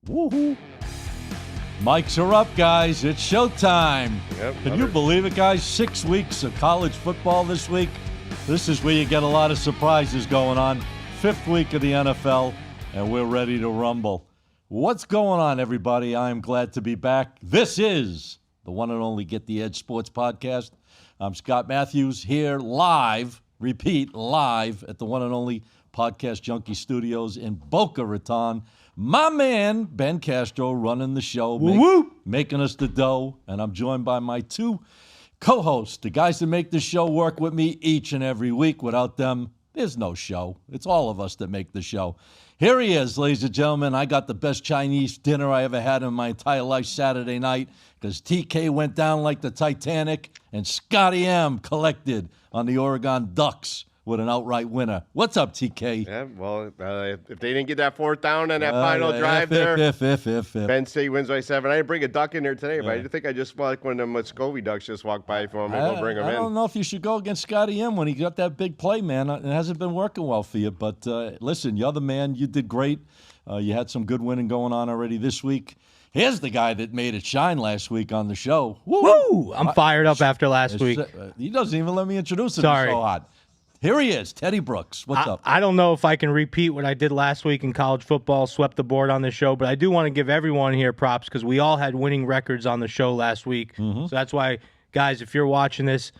Woohoo! Mics are up, guys. It's showtime. Yep, Can you believe it, guys? 6 weeks of college football this week. This is where you get a lot of surprises going on. 5th week of the NFL, and we're ready to rumble. What's going on, everybody? I'm glad to be back. This is the one and only Get the Edge Sports Podcast. I'm Scott Matthews here live, live at the one and only Podcast Junkie Studios in Boca Raton. My man, Ben Castro, running the show, making us the dough. And I'm joined by my two co-hosts, the guys that make the show work with me each and every week. Without them, there's no show. It's all of us that make the show. Here he is, ladies and gentlemen. I got the best Chinese dinner I ever had in my entire life Saturday night because TK went down like the Titanic and Scotty M collected on the Oregon Ducks with an outright winner. What's up, TK? Yeah, well, if they didn't get that fourth down on that final drive there, Penn State wins by 7. I didn't bring a duck in there today, but I think I just like when the Muscovy Ducks just walked by for me. Go bring them in. I don't know if you should go against Scotty M when he got that big play, man. It hasn't been working well for you, but listen, you're the man. You did great. You had some good winning going on already this week. Here's the guy that made it shine last week on the show. Woo! I'm fired up after last week. He doesn't even let me introduce him. Sorry. He's so hot. Here he is, Teddy Brooks. What's up? I don't know if I can repeat what I did last week in college football, swept the board on the show, but I do want to give everyone here props because we all had winning records on the show last week. So that's why, guys, if you're watching this,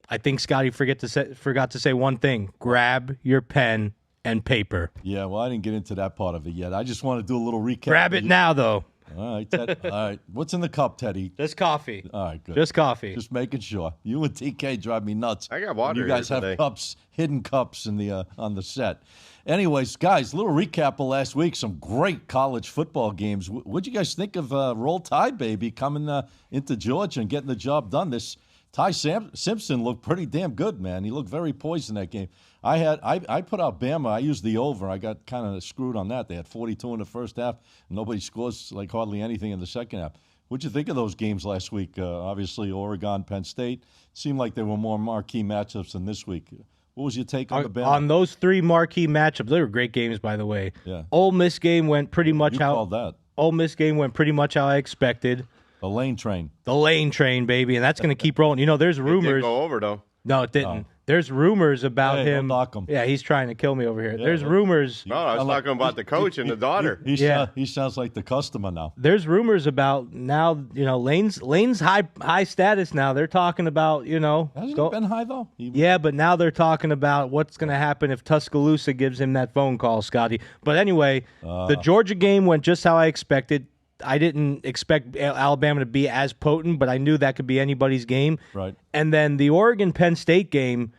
I think Scotty forgot to say one thing. Grab your pen and paper. Yeah, well, I didn't get into that part of it yet. I just want to do a little recap. Grab it now, though. All right, Ted. All right. What's in the cup, Teddy? Just coffee. All right, good. Just coffee. Just making sure. You and TK drive me nuts. I got water. You guys have cups, hidden cups in the on the set. Anyways, guys, a little recap of last week. Some great college football games. What'd you guys think of Roll Tide, baby, coming into Georgia and getting the job done? This Ty Simpson looked pretty damn good, man. He looked very poised in that game. I put out Bama. I used the over. I got kind of screwed on that. They had 42 in the first half. Nobody scores like hardly anything in the second half. What'd you think of those games last week? Obviously, Oregon, Penn State. Seemed like there were more marquee matchups than this week. What was your take on the Bama? On those three marquee matchups, they were great games, by the way. Yeah. Ole Miss game went pretty much called that. Ole Miss game went pretty much how I expected. The lane train. The lane train, baby, and that's going to keep rolling. You know, there's rumors. It didn't go over, though. No, it didn't. There's rumors about him. Don't knock him. Yeah, he's trying to kill me over here. There's rumors. No, I was talking about the coach and the daughter. He sounds like the customer now. There's rumors about now, you know, Lane's high status now. They're talking about, you know. Hasn't he been high, though? Yeah, but now they're talking about what's going to happen if Tuscaloosa gives him that phone call, Scotty. But anyway, the Georgia game went just how I expected. I didn't expect Alabama to be as potent, but I knew that could be anybody's game. Right. And then the Oregon-Penn State game,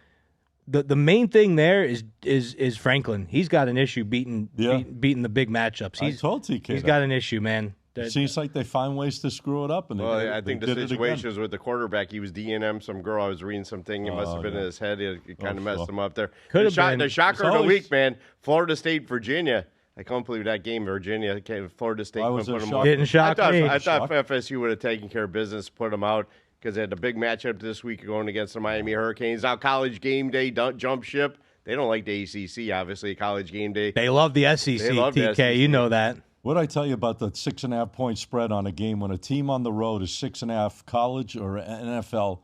the main thing there is Franklin. He's got an issue beating the big matchups. I told TK he's got an issue, man. It seems like they find ways to screw it up. And I think the situation was with the quarterback. He was DNM some girl. I was reading something. It must have been in his head. It kind of messed him up there. Could have been. The shocker of the week, man, Florida State, Virginia. I can't believe that game, Virginia. Florida State was put them shock? Didn't shock me. I thought FSU would have taken care of business, put them out, because they had a big matchup this week going against the Miami Hurricanes. Now, college game day, jump ship. They don't like the ACC, obviously, college game day. They love the SEC, TK. You know that. What did I tell you about the 6.5 point spread on a game when a team on the road is 6.5, college or NFL?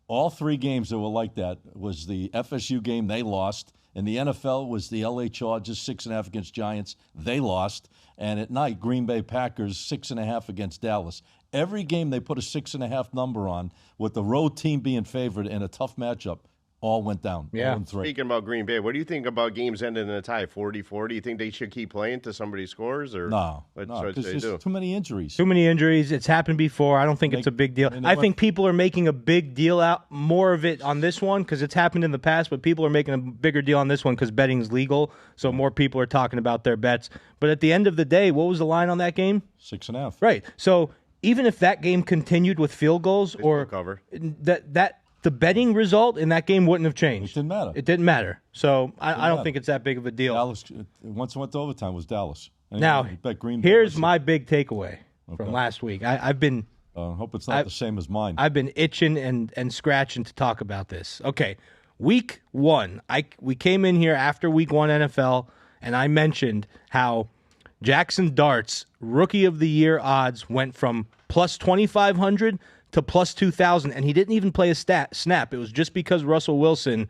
All three games that were like that was the FSU game, they lost. And the NFL was the LA Chargers, 6.5 against Giants. They lost. And at night, Green Bay Packers, 6.5 against Dallas. Every game they put a 6.5 number on, with the road team being favored in a tough matchup, all went down. Yeah. 0-3. Speaking about Green Bay, what do you think about games ending in a tie, 40-40? Do you think they should keep playing till somebody scores? Or No, what because they do? there's too many injuries. Too many injuries. It's happened before. I don't think it's a big deal. I think people are making a big deal out, more of it on this one because it's happened in the past, but people are making a bigger deal on this one because betting is legal, so more people are talking about their bets. But at the end of the day, what was the line on that game? 6.5. Right. So even if that game continued with field goals or cover. that the betting result in that game wouldn't have changed. It didn't matter. It didn't matter. So I don't think it's that big of a deal. Dallas, once it went to overtime, was Dallas. And Now, bet Green Bay here's was my big takeaway from last week. I've been hope it's not the same as mine. I've been itching and scratching to talk about this. Okay, week one. We came in here after week one NFL, and I mentioned how Jackson Dart's Rookie of the Year odds went from plus 2,500 to plus 2,000, and he didn't even play a snap. It was just because Russell Wilson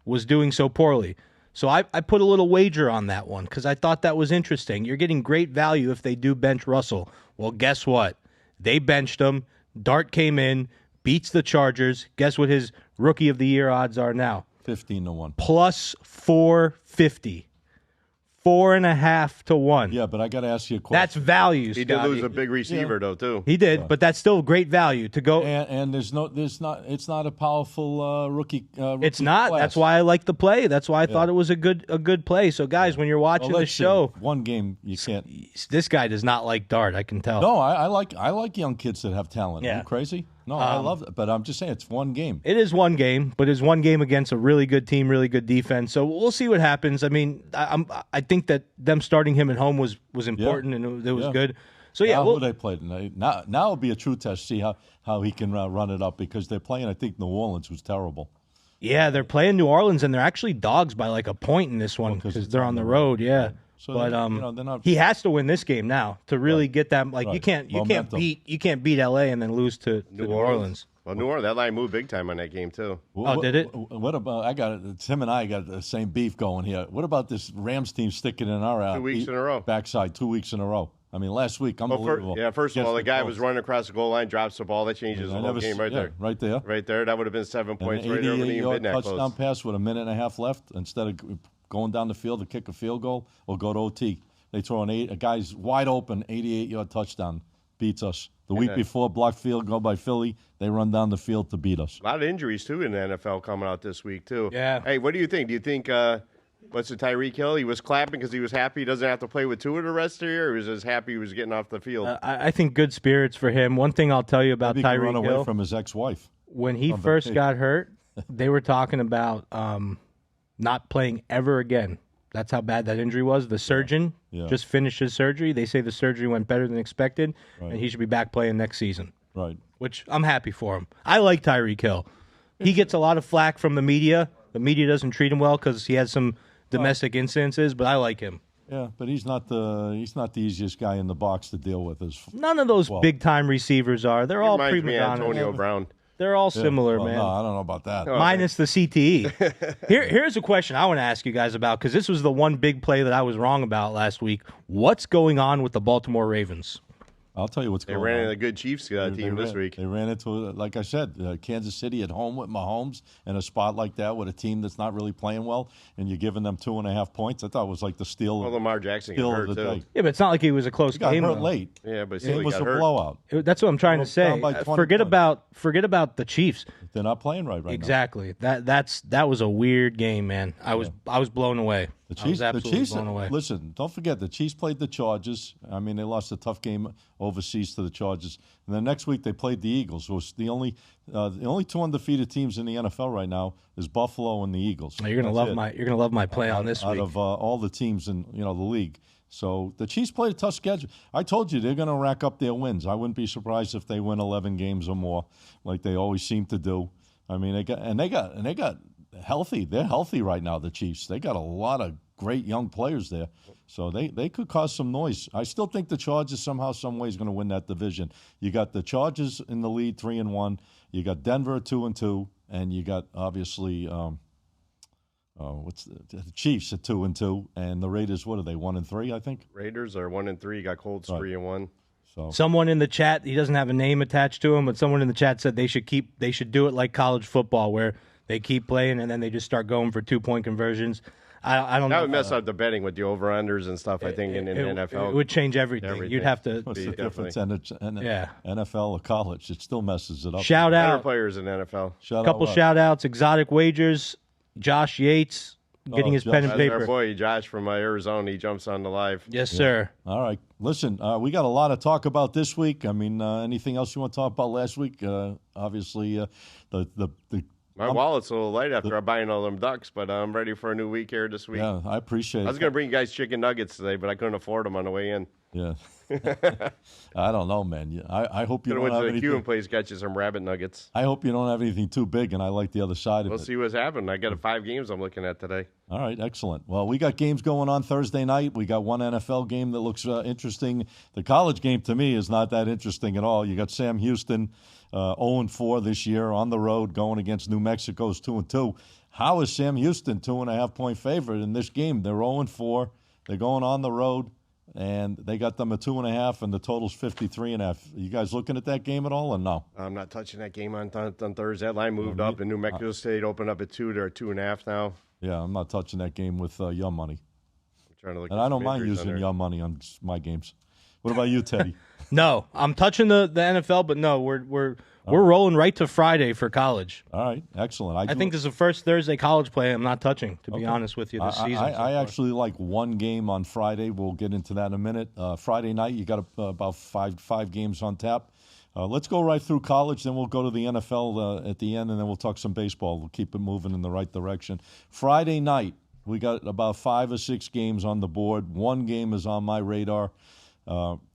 was doing so poorly. So I put a little wager on that one because I thought that was interesting. You're getting great value if they do bench Russell. Well, guess what? They benched him. Dart came in, beats the Chargers. Guess what his Rookie of the Year odds are now? 15-1. Plus 450. 4.5 to 1. Yeah, but I got to ask you a question. That's value, He Scotty. did lose a big receiver, though, too. He did, but that's still great value to go. And it's not a powerful rookie. It's not. Class. That's why I like the play. That's why I thought it was a good play. So, guys, when you're watching the show, one game you can't. This guy does not like Dart. I can tell. No, I like young kids that have talent. Yeah. Are you crazy? No, I love it. But I'm just saying it's one game. It is one game, but it's one game against a really good team, really good defense. So we'll see what happens. I mean, I think that them starting him at home was important and it was good. So yeah, who they played tonight. Now it'll be a true test. See how he can run it up because they're playing. I think New Orleans was terrible. Yeah, they're playing New Orleans and they're actually dogs by like a point in this one because they're on the road. Yeah. Right. So but they're not, he has to win this game now to really get that. Like you can't beat LA and then lose to New Orleans. Well, New Orleans, that line moved big time on that game too. Did it? What about Tim and I got the same beef going here. What about this Rams team sticking in our 2 weeks in a row backside 2 weeks in a row? I mean, last week, unbelievable. First of all, the guy was running across the goal line, drops the ball, that changes the whole game right there. Right there. Right there. That would have been 7 points right there. Wouldn't even been that touchdown close. pass with a minute and a half left instead of going down the field to kick a field goal or go to OT. They throw a guy's wide open 88-yard touchdown, beats us. The week before, blocked field goal by Philly. They run down the field to beat us. A lot of injuries, too, in the NFL coming out this week, too. Yeah. Hey, what do you think? Do you think, what's the Tyreek Hill? He was clapping because he was happy he doesn't have to play with Tua the rest of the year, or he was just happy he was getting off the field? I think good spirits for him. One thing I'll tell you about Maybe he can run Tyreek Hill. away from his ex-wife. When he first got hurt, they were talking about not playing ever again. That's how bad that injury was. The surgeon just finished his surgery. They say the surgery went better than expected, and he should be back playing next season. Right. Which I'm happy for him. I like Tyreek Hill. He gets a lot of flack from the media. The media doesn't treat him well because he has some domestic incidences, but I like him. Yeah, but he's not the easiest guy in the box to deal with. None of those big-time receivers are. They're all reminds me of prima Antonio donnas. Brown. They're all similar, man. No, I don't know about that. Minus the CTE. Here's a question I want to ask you guys about, because this was the one big play that I was wrong about last week. What's going on with the Baltimore Ravens? I'll tell you what's going on. They ran into a good Chiefs team this week. They ran into, like I said, Kansas City at home with Mahomes in a spot like that with a team that's not really playing well, and you're giving them 2.5 points. I thought it was like the steal. Well, Lamar Jackson got hurt, too. Day. Yeah, but it's not like it was a close He got game. hurt though. late. Yeah, but It was got a hurt. blowout. That's what I'm trying to say. Down by 20 Forget points. about the Chiefs. They're not playing right Exactly. That was a weird game, man. I was blown away. I was absolutely blown away. Listen, don't forget the Chiefs played the Chargers. I mean, they lost a tough game overseas to the Chargers, and then next week they played the Eagles. So it's the only two undefeated teams in the NFL right now is Buffalo and the Eagles. Now, you're gonna love my play on this out week. of all the teams in the league. So the Chiefs played a tough schedule. I told you they're going to rack up their wins. I wouldn't be surprised if they win 11 games or more, like they always seem to do. I mean, they got healthy. They're healthy right now. The Chiefs. They got a lot of great young players there, so they could cause some noise. I still think the Chargers somehow, some way is going to win that division. You got the Chargers in the lead, 3-1. You got Denver 2-2, and you got obviously. The Chiefs at 2-2, and the Raiders, what are they, 1-3? I think Raiders are 1-3. You got Colts 3-1. So someone in the chat, he doesn't have a name attached to him, but someone in the chat said they should do it like college football, where they keep playing and then they just start going for 2-point conversions. I don't know. That would mess up the betting with the over-unders and stuff, I think, in the NFL. It would change everything. You'd have to. What's the difference in NFL or college? It still messes it up. Shout Better out players in NFL. Shout outs. Exotic Wagers. Josh Yates getting his pen and paper. Our boy Josh from Arizona, he jumps on the live. Yes, sir. All right. Listen, we got a lot to talk about this week. I mean, anything else you want to talk about last week? Obviously, my wallet's a little light after buying all them ducks, but I'm ready for a new week here this week. Yeah, I appreciate it. I was going to bring you guys chicken nuggets today, but I couldn't afford them on the way in. Yeah. I don't know, man. I hope you Could have don't went have to the anything. Cuban place, got you some rabbit nuggets. I hope you don't have anything too big, and I like the other side of We'll it. see what's happening. I got 5 games I'm looking at today. All right, excellent. Well, we got games going on Thursday night. We got one NFL game that looks interesting. The college game, to me, is not that interesting at all. You got Sam Houston, 0-4 this year on the road, going against New Mexico's 2-2. How is Sam Houston 2.5-point favorite in this game? They're 0-4. They're going on the road, and they got them at 2.5, and the total's 53.5. You guys looking at that game at all, or no? I'm not touching that game on Thursday. That line moved up, and New Mexico State opened up at 2. They're at 2.5 now. Yeah, I'm not touching that game with your money. I'm trying to look. And at I don't some mind injuries using on there. your money on my games. What about you, Teddy? No, I'm touching the NFL, but no, we're rolling right to Friday for college. All right, excellent. I think this is the first Thursday college play I'm not touching, to be honest with you, this season. so I far. actually like one game on Friday. We'll get into that in a minute. Friday night, you got about five games on tap. Let's go right through college, then we'll go to the NFL at the end, and then we'll talk some baseball. We'll keep it moving in the right direction. Friday night, we got about 5 or 6 games on the board. One game is on my radar.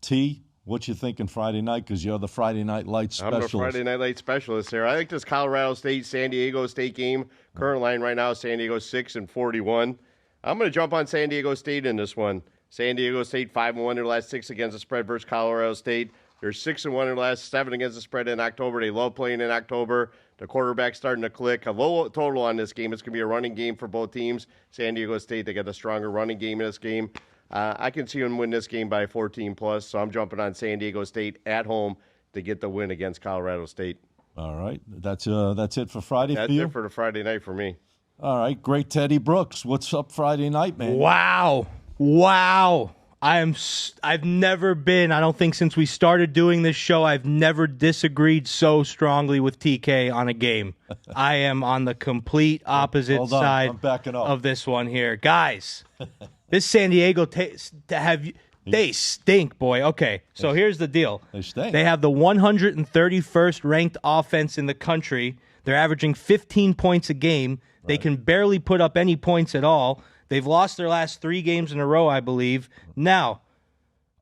T, what you thinking Friday night? Because you're the Friday Night Lights specialist. I'm the Friday Night Light specialist here. I like this Colorado State San Diego State game. Current line right now, San Diego 6-41. I'm going to jump on San Diego State in this one. San Diego State 5-1 in their last 6 against the spread versus Colorado State. They're 6-1 in their last 7 against the spread in October. They love playing in October. The quarterback's starting to click. A low total on this game. It's going to be a running game for both teams. San Diego State, they got the stronger running game in this game. I can see them win this game by 14+, so I'm jumping on San Diego State at home to get the win against Colorado State. All right, that's it for Friday That's for you? it for the Friday night for me. All right, great Teddy Brooks. What's up Friday night, man? Wow. I've never been, I don't think since we started doing this show, I've never disagreed so strongly with TK on a game. I am on the complete opposite Hold on, side I'm backing up. of this one here. Guys, this San Diego, they stink, boy. Okay, so here's the deal. They stink. They have the 131st ranked offense in the country. They're averaging 15 points a game. They can barely put up any points at all. They've lost their last 3 games in a row, I believe. Now,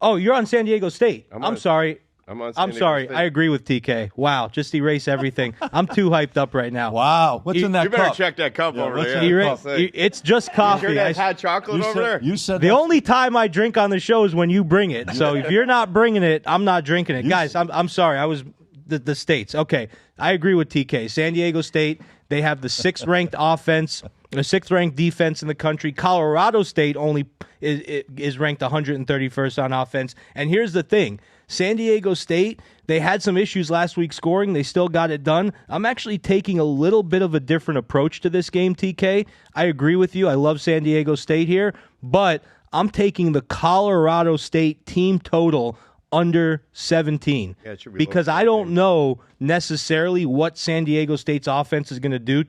you're on San Diego State. I'm sorry. I'm sorry. I agree with TK. Wow, just erase everything. I'm too hyped up right now. Wow, what's in that You better cup? check that cup over what's there. in that It's just coffee. Sure that's hot chocolate over there? You said The that- only time I drink on the show is when you bring it. So if you're not bringing it, I'm not drinking it. Guys, I'm sorry. I was the states. Okay, I agree with TK. San Diego State, they have the 6th ranked offense, the 6th ranked defense in the country. Colorado State only is ranked 131st on offense. And here's the thing. San Diego State, they had some issues last week scoring. They still got it done. I'm actually taking a little bit of a different approach to this game, TK. I agree with you. I love San Diego State here, but I'm taking the Colorado State team total under 17 Yeah, it should be because low I don't know necessarily what San Diego State's offense is going to do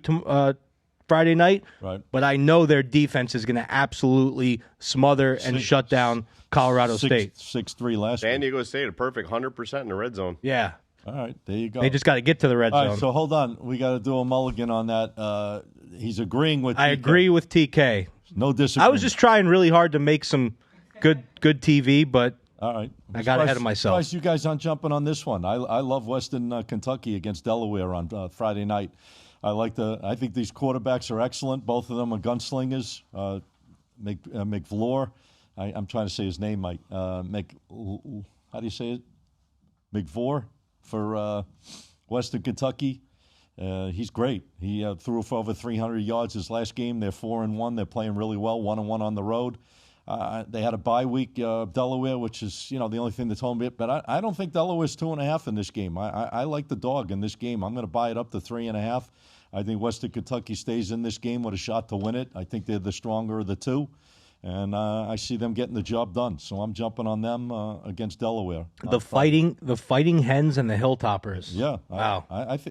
Friday night, Right. but I know their defense is going to absolutely smother and shut down Colorado State. 6-3 last San week. Diego State, a perfect 100% in the red zone. Yeah. All right, there you go. They just got to get to the red All zone. right, so hold on. We got to do a mulligan on that. He's agreeing with I TK. agree with TK. No disagreement. I was just trying really hard to make some good TV, but All right. I got ahead of myself. Surprised you guys aren't jumping on this one. I love Western Kentucky against Delaware on Friday night. I think these quarterbacks are excellent. Both of them are gunslingers. McVlore, I'm trying to say his name, Mike. How do you say it? McVlore for Western Kentucky. He's great. He threw for over 300 yards his last game. They're 4-1. They're playing really well, 1-1 on the road. They had a bye week, Delaware, which is the only thing that's home. But I don't think Delaware's 2.5 in this game. I like the dog in this game. I'm going to buy it up to 3.5. I think Western Kentucky stays in this game with a shot to win it. I think they're the stronger of the two. And I see them getting the job done. So I'm jumping on them against Delaware. the fighting Hens and the Hilltoppers. Yeah. Wow.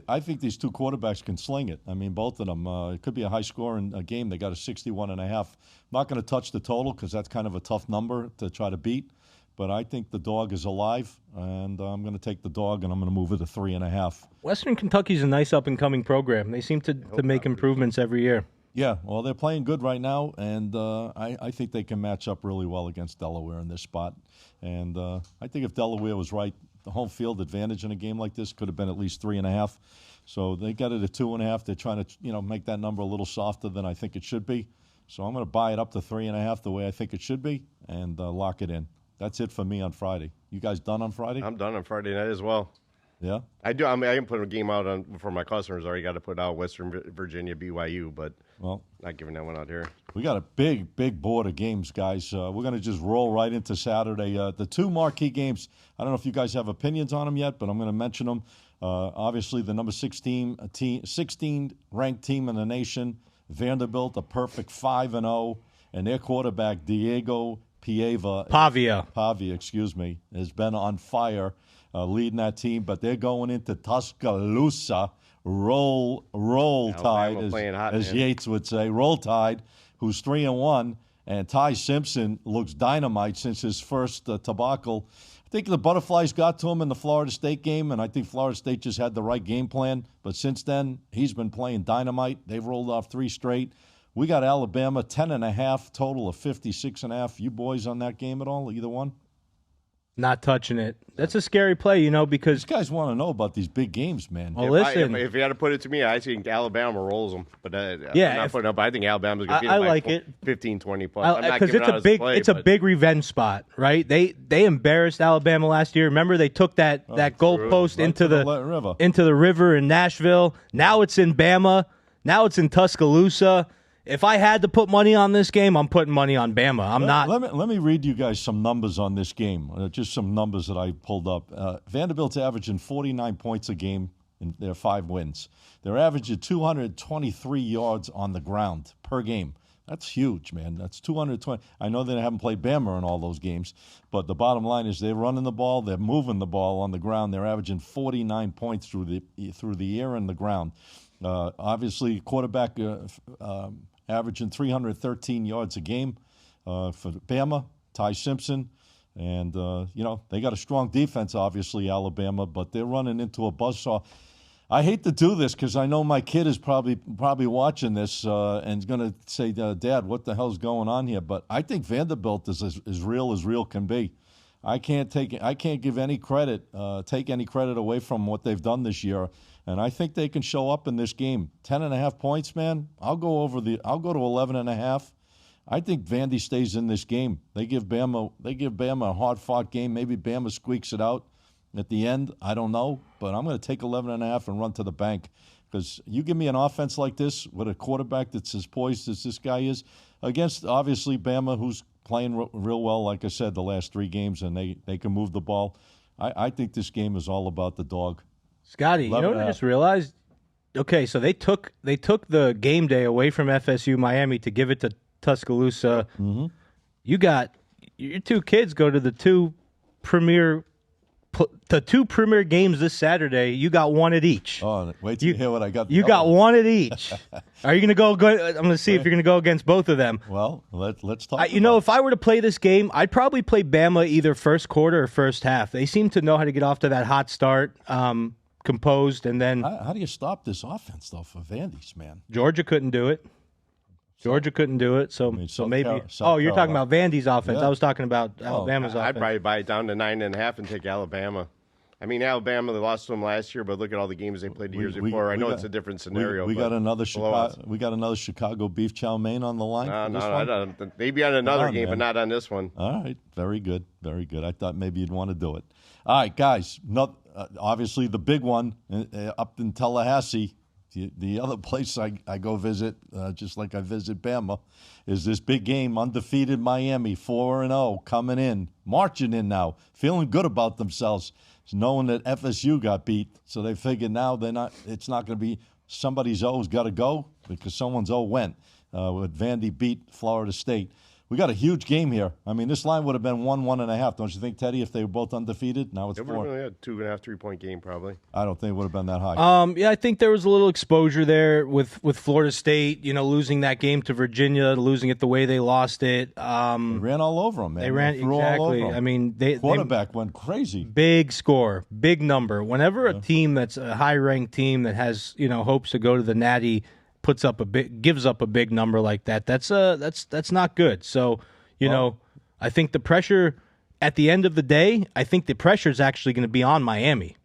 I think these two quarterbacks can sling it. I mean, both of them. It could be a high-scoring game. They got a 61.5. I'm not going to touch the total because that's kind of a tough number to try to beat. But I think the dog is alive, and I'm going to take the dog, and I'm going to move it to 3.5. Western Kentucky's a nice up-and-coming program. They seem to make improvements every year. Yeah, well, they're playing good right now, and I think they can match up really well against Delaware in this spot. And I think if Delaware was right, the home field advantage in a game like this could have been at least 3.5. So they got it at 2.5. They're trying to, make that number a little softer than I think it should be. So I'm going to buy it up to 3.5 the way I think it should be and lock it in. That's it for me on Friday. You guys done on Friday? I'm done on Friday night as well. Yeah? I do. I mean, I can put a game out for my customers. I already got to put out Western Virginia, BYU, but not giving that one out here. We got a big board of games, guys. We're going to just roll right into Saturday. The two marquee games, I don't know if you guys have opinions on them yet, but I'm going to mention them. Obviously, the number 16 ranked team in the nation, Vanderbilt, a perfect 5-0, and their quarterback, Diego Pavia, has been on fire leading that team. But they're going into Tuscaloosa, roll tide, as Yates would say, roll tide, who's 3-1. And Ty Simpson looks dynamite since his first debacle. I think the Butterflies got to him in the Florida State game, and I think Florida State just had the right game plan. But since then, he's been playing dynamite. They've rolled off 3 straight. We got Alabama, 10.5, total of 56.5. You boys on that game at all, either one? Not touching it. That's a scary play, because these guys want to know about these big games, man. Well, listen, if you had to put it to me, I think Alabama rolls them. But I'm not putting up. I think Alabama's going to beat them by like it. 15, 20 plus. Because it's a big revenge spot, right? They embarrassed Alabama last year. Remember, they took that goalpost into the river in Nashville. Now it's in Bama. Now it's in Tuscaloosa. If I had to put money on this game, I'm putting money on Bama. Let me read you guys some numbers on this game. Just some numbers that I pulled up. Vanderbilt's averaging 49 points a game in their 5 wins. They're averaging 223 yards on the ground per game. That's huge, man. That's 220. I know they haven't played Bama in all those games, but the bottom line is they're running the ball, they're moving the ball on the ground. They're averaging 49 points through the air and the ground. Obviously, quarterback averaging 313 yards a game for Bama, Ty Simpson. And, they got a strong defense, obviously, Alabama, but they're running into a buzzsaw. I hate to do this because I know my kid is probably watching this and is going to say, Dad, what the hell's going on here? But I think Vanderbilt is as real can be. I can't give any credit, take any credit away from what they've done this year. And I think they can show up in this game. 10.5 points, man. I'll go to 11.5. I think Vandy stays in this game. They give Bama a hard-fought game. Maybe Bama squeaks it out at the end. I don't know, but I'm going to take 11.5 and run to the bank because you give me an offense like this with a quarterback that's as poised as this guy is against obviously Bama, who's playing real well. Like I said, the last 3 games, and they can move the ball. I think this game is all about the dog. Scotty, you know what I just realized? Okay, so they took the game day away from FSU Miami to give it to Tuscaloosa. Mm-hmm. Your 2 kids go to the two premier games this Saturday. You got one at each. Oh, wait till you hear what I got. You got one at each. Are you going to go? I'm going to see if you're going to go against both of them. Well, let's talk. If I were to play this game, I'd probably play Bama either first quarter or first half. They seem to know how to get off to that hot start. Composed, and then how do you stop this offense though for Vandy's, man? Georgia couldn't do it. So maybe. You're talking about Vandy's offense. Yeah. I was talking about Alabama's offense. I'd probably buy it down to 9.5 and take Alabama. I mean, Alabama, they lost to them last year, but look at all the games they played the years before. I know it's a different scenario. We got another Chicago beef chow mein on the line. No, maybe on another game, but not on this one. All right, very good, very good. I thought maybe you'd want to do it. All right, guys. Obviously, the big one up in Tallahassee. The other place I go visit, just like I visit Bama, is this big game, undefeated Miami, 4-0, coming in, marching in now, feeling good about themselves, knowing that FSU got beat. So they figured now it's not going to be somebody's O's got to go because someone's O went. With Vandy beat Florida State. We got a huge game here. I mean, this line would have been 1.5. Don't you think, Teddy, if they were both undefeated? Now it's 4. It would have been a 2.5, 3-point game probably. I don't think it would have been that high. Yeah, I think there was a little exposure there with Florida State, losing that game to Virginia, losing it the way they lost it. They ran all over them, man. They ran exactly. All over them. I mean, quarterback went crazy. Big score, big number. Whenever a team that's a high-ranked team that has, hopes to go to the Natty gives up a big number like that. That's not good. So, I think the pressure at the end of the day, I think the pressure is actually going to be on Miami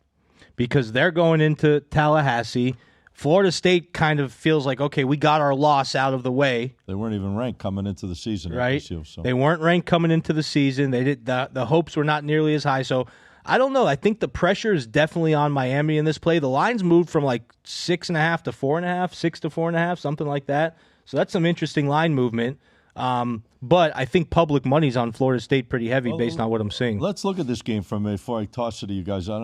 because they're going into Tallahassee. Florida State kind of feels like, okay, we got our loss out of the way. They weren't even ranked coming into the season, right? FSU, so. They weren't ranked coming into the season. They did the hopes were not nearly as high. So I don't know. I think the pressure is definitely on Miami in this play. The lines moved from like 6.5 to 4.5, 6 to 4.5, something like that. So that's some interesting line movement. But I think public money's on Florida State pretty heavy based on what I'm seeing. Let's look at this game for a minute before I toss it to you guys. I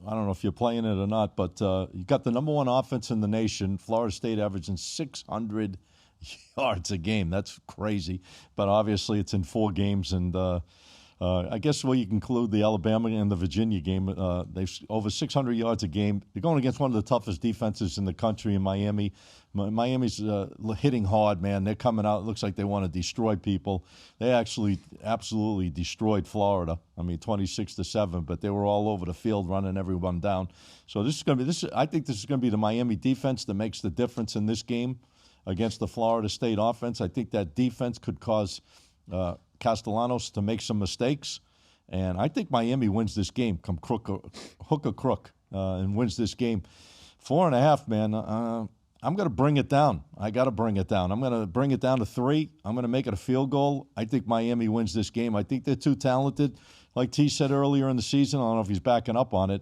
don't know if you're playing it or not, but you got the number one offense in the nation. Florida State averaging 600 yards a game. That's crazy. But obviously it's in 4 games, and I guess you can include the Alabama and the Virginia game. They've over 600 yards a game. They're going against one of the toughest defenses in the country in Miami. Miami's hitting hard, man. They're coming out. It looks like they want to destroy people. They actually absolutely destroyed Florida. 26-7, but they were all over the field running everyone down. So this is going to be I think this is going to be the Miami defense that makes the difference in this game against the Florida State offense. I think that defense could cause Castellanos to make some mistakes, and I think Miami wins this game, hook or crook, and wins this game. 4.5, man. I'm going to bring it down. I got to bring it down. I'm going to bring it down to 3. I'm going to make it a field goal. I think Miami wins this game. I think they're too talented. Like T said earlier in the season, I don't know if he's backing up on it.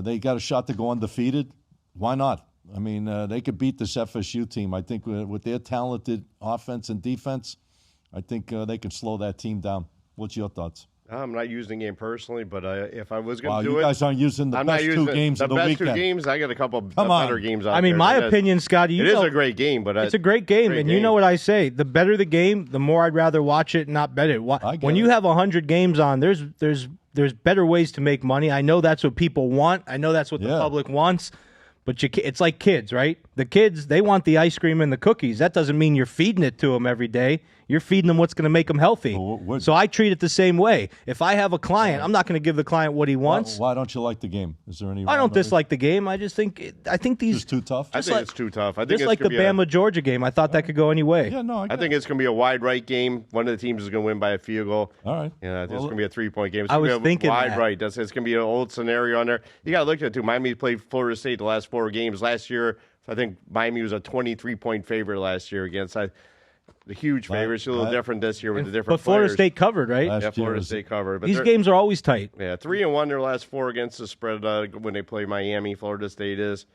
They got a shot to go undefeated. Why not? They could beat this FSU team. I think with their talented offense and defense, I think they can slow that team down. What's your thoughts? I'm not using the game personally, but if I was going to do you guys aren't using the best 2 games of the weekend. The best 2 games, I got a couple better games out there. My opinion, Scotty, it is a great game, but it's a great game, and you know what I say: the better the game, the more I'd rather watch it, not bet it. When you have 100 games on, there's better ways to make money. I know that's what people want. I know that's what the public wants. But it's like kids, right? The kids, they want the ice cream and the cookies. That doesn't mean you're feeding it to them every day. You're feeding them what's going to make them healthy. So I treat it the same way. If I have a client, I'm not going to give the client what he wants. Why don't you like the game? Is there any? I don't dislike the game. I just think these. It's too tough. I think it's too tough. I think just it's like the Bama Georgia game. I thought that could go any way. Yeah, no, I think it's going to be a wide right game. One of the teams is going to win by a field goal. All right. Yeah, it's going to be a 3-point game. I was thinking wide right. It's going to be an old scenario on there. You got to look at it too. Miami played Florida State the last 4 games last year. I think Miami was a 23-point favorite last year against the huge favorites. A little different this year with the different But Florida players. State covered, right? Yeah, Florida State covered. But these games are always tight. Yeah, 3-1 their last 4 against the spread when they play Miami. Florida State is.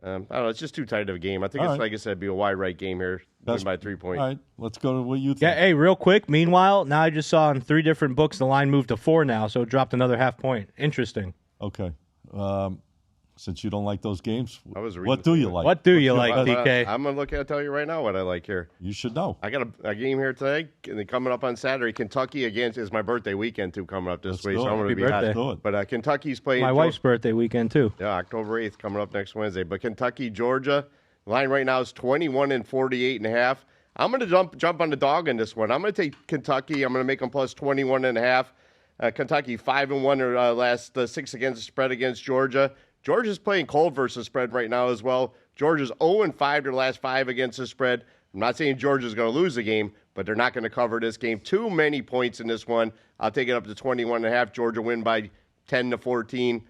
I don't know. It's just too tight of a game. I think like I said, be a wide right game here, win by 3 points. All right, let's go to what you think. Yeah, hey, real quick. Meanwhile, now I just saw in 3 different books the line moved to 4 now, so it dropped another half point. Interesting. Okay. Since you don't like those games, what do you like? What do you like, DK? I'm going to tell you right now what I like here. You should know. I got a game here today, and coming up on Saturday. Kentucky is my birthday weekend, too, coming up this week, so I'm going to be hot. But Kentucky's playing. My wife's birthday weekend, too. Yeah, October 8th, coming up next Wednesday. But Kentucky, Georgia, the line right now is 21 and 48.5. I'm going to jump on the dog in this one. I'm going to take Kentucky. I'm going to make them plus 21.5. Kentucky 5-1 their last 6 against the spread against Georgia. Georgia's playing cold versus spread right now as well. Georgia's 0-5 their last 5 against the spread. I'm not saying Georgia's going to lose the game, but they're not going to cover this game. Too many points in this one. I'll take it up to 21.5. Georgia win by 10-14.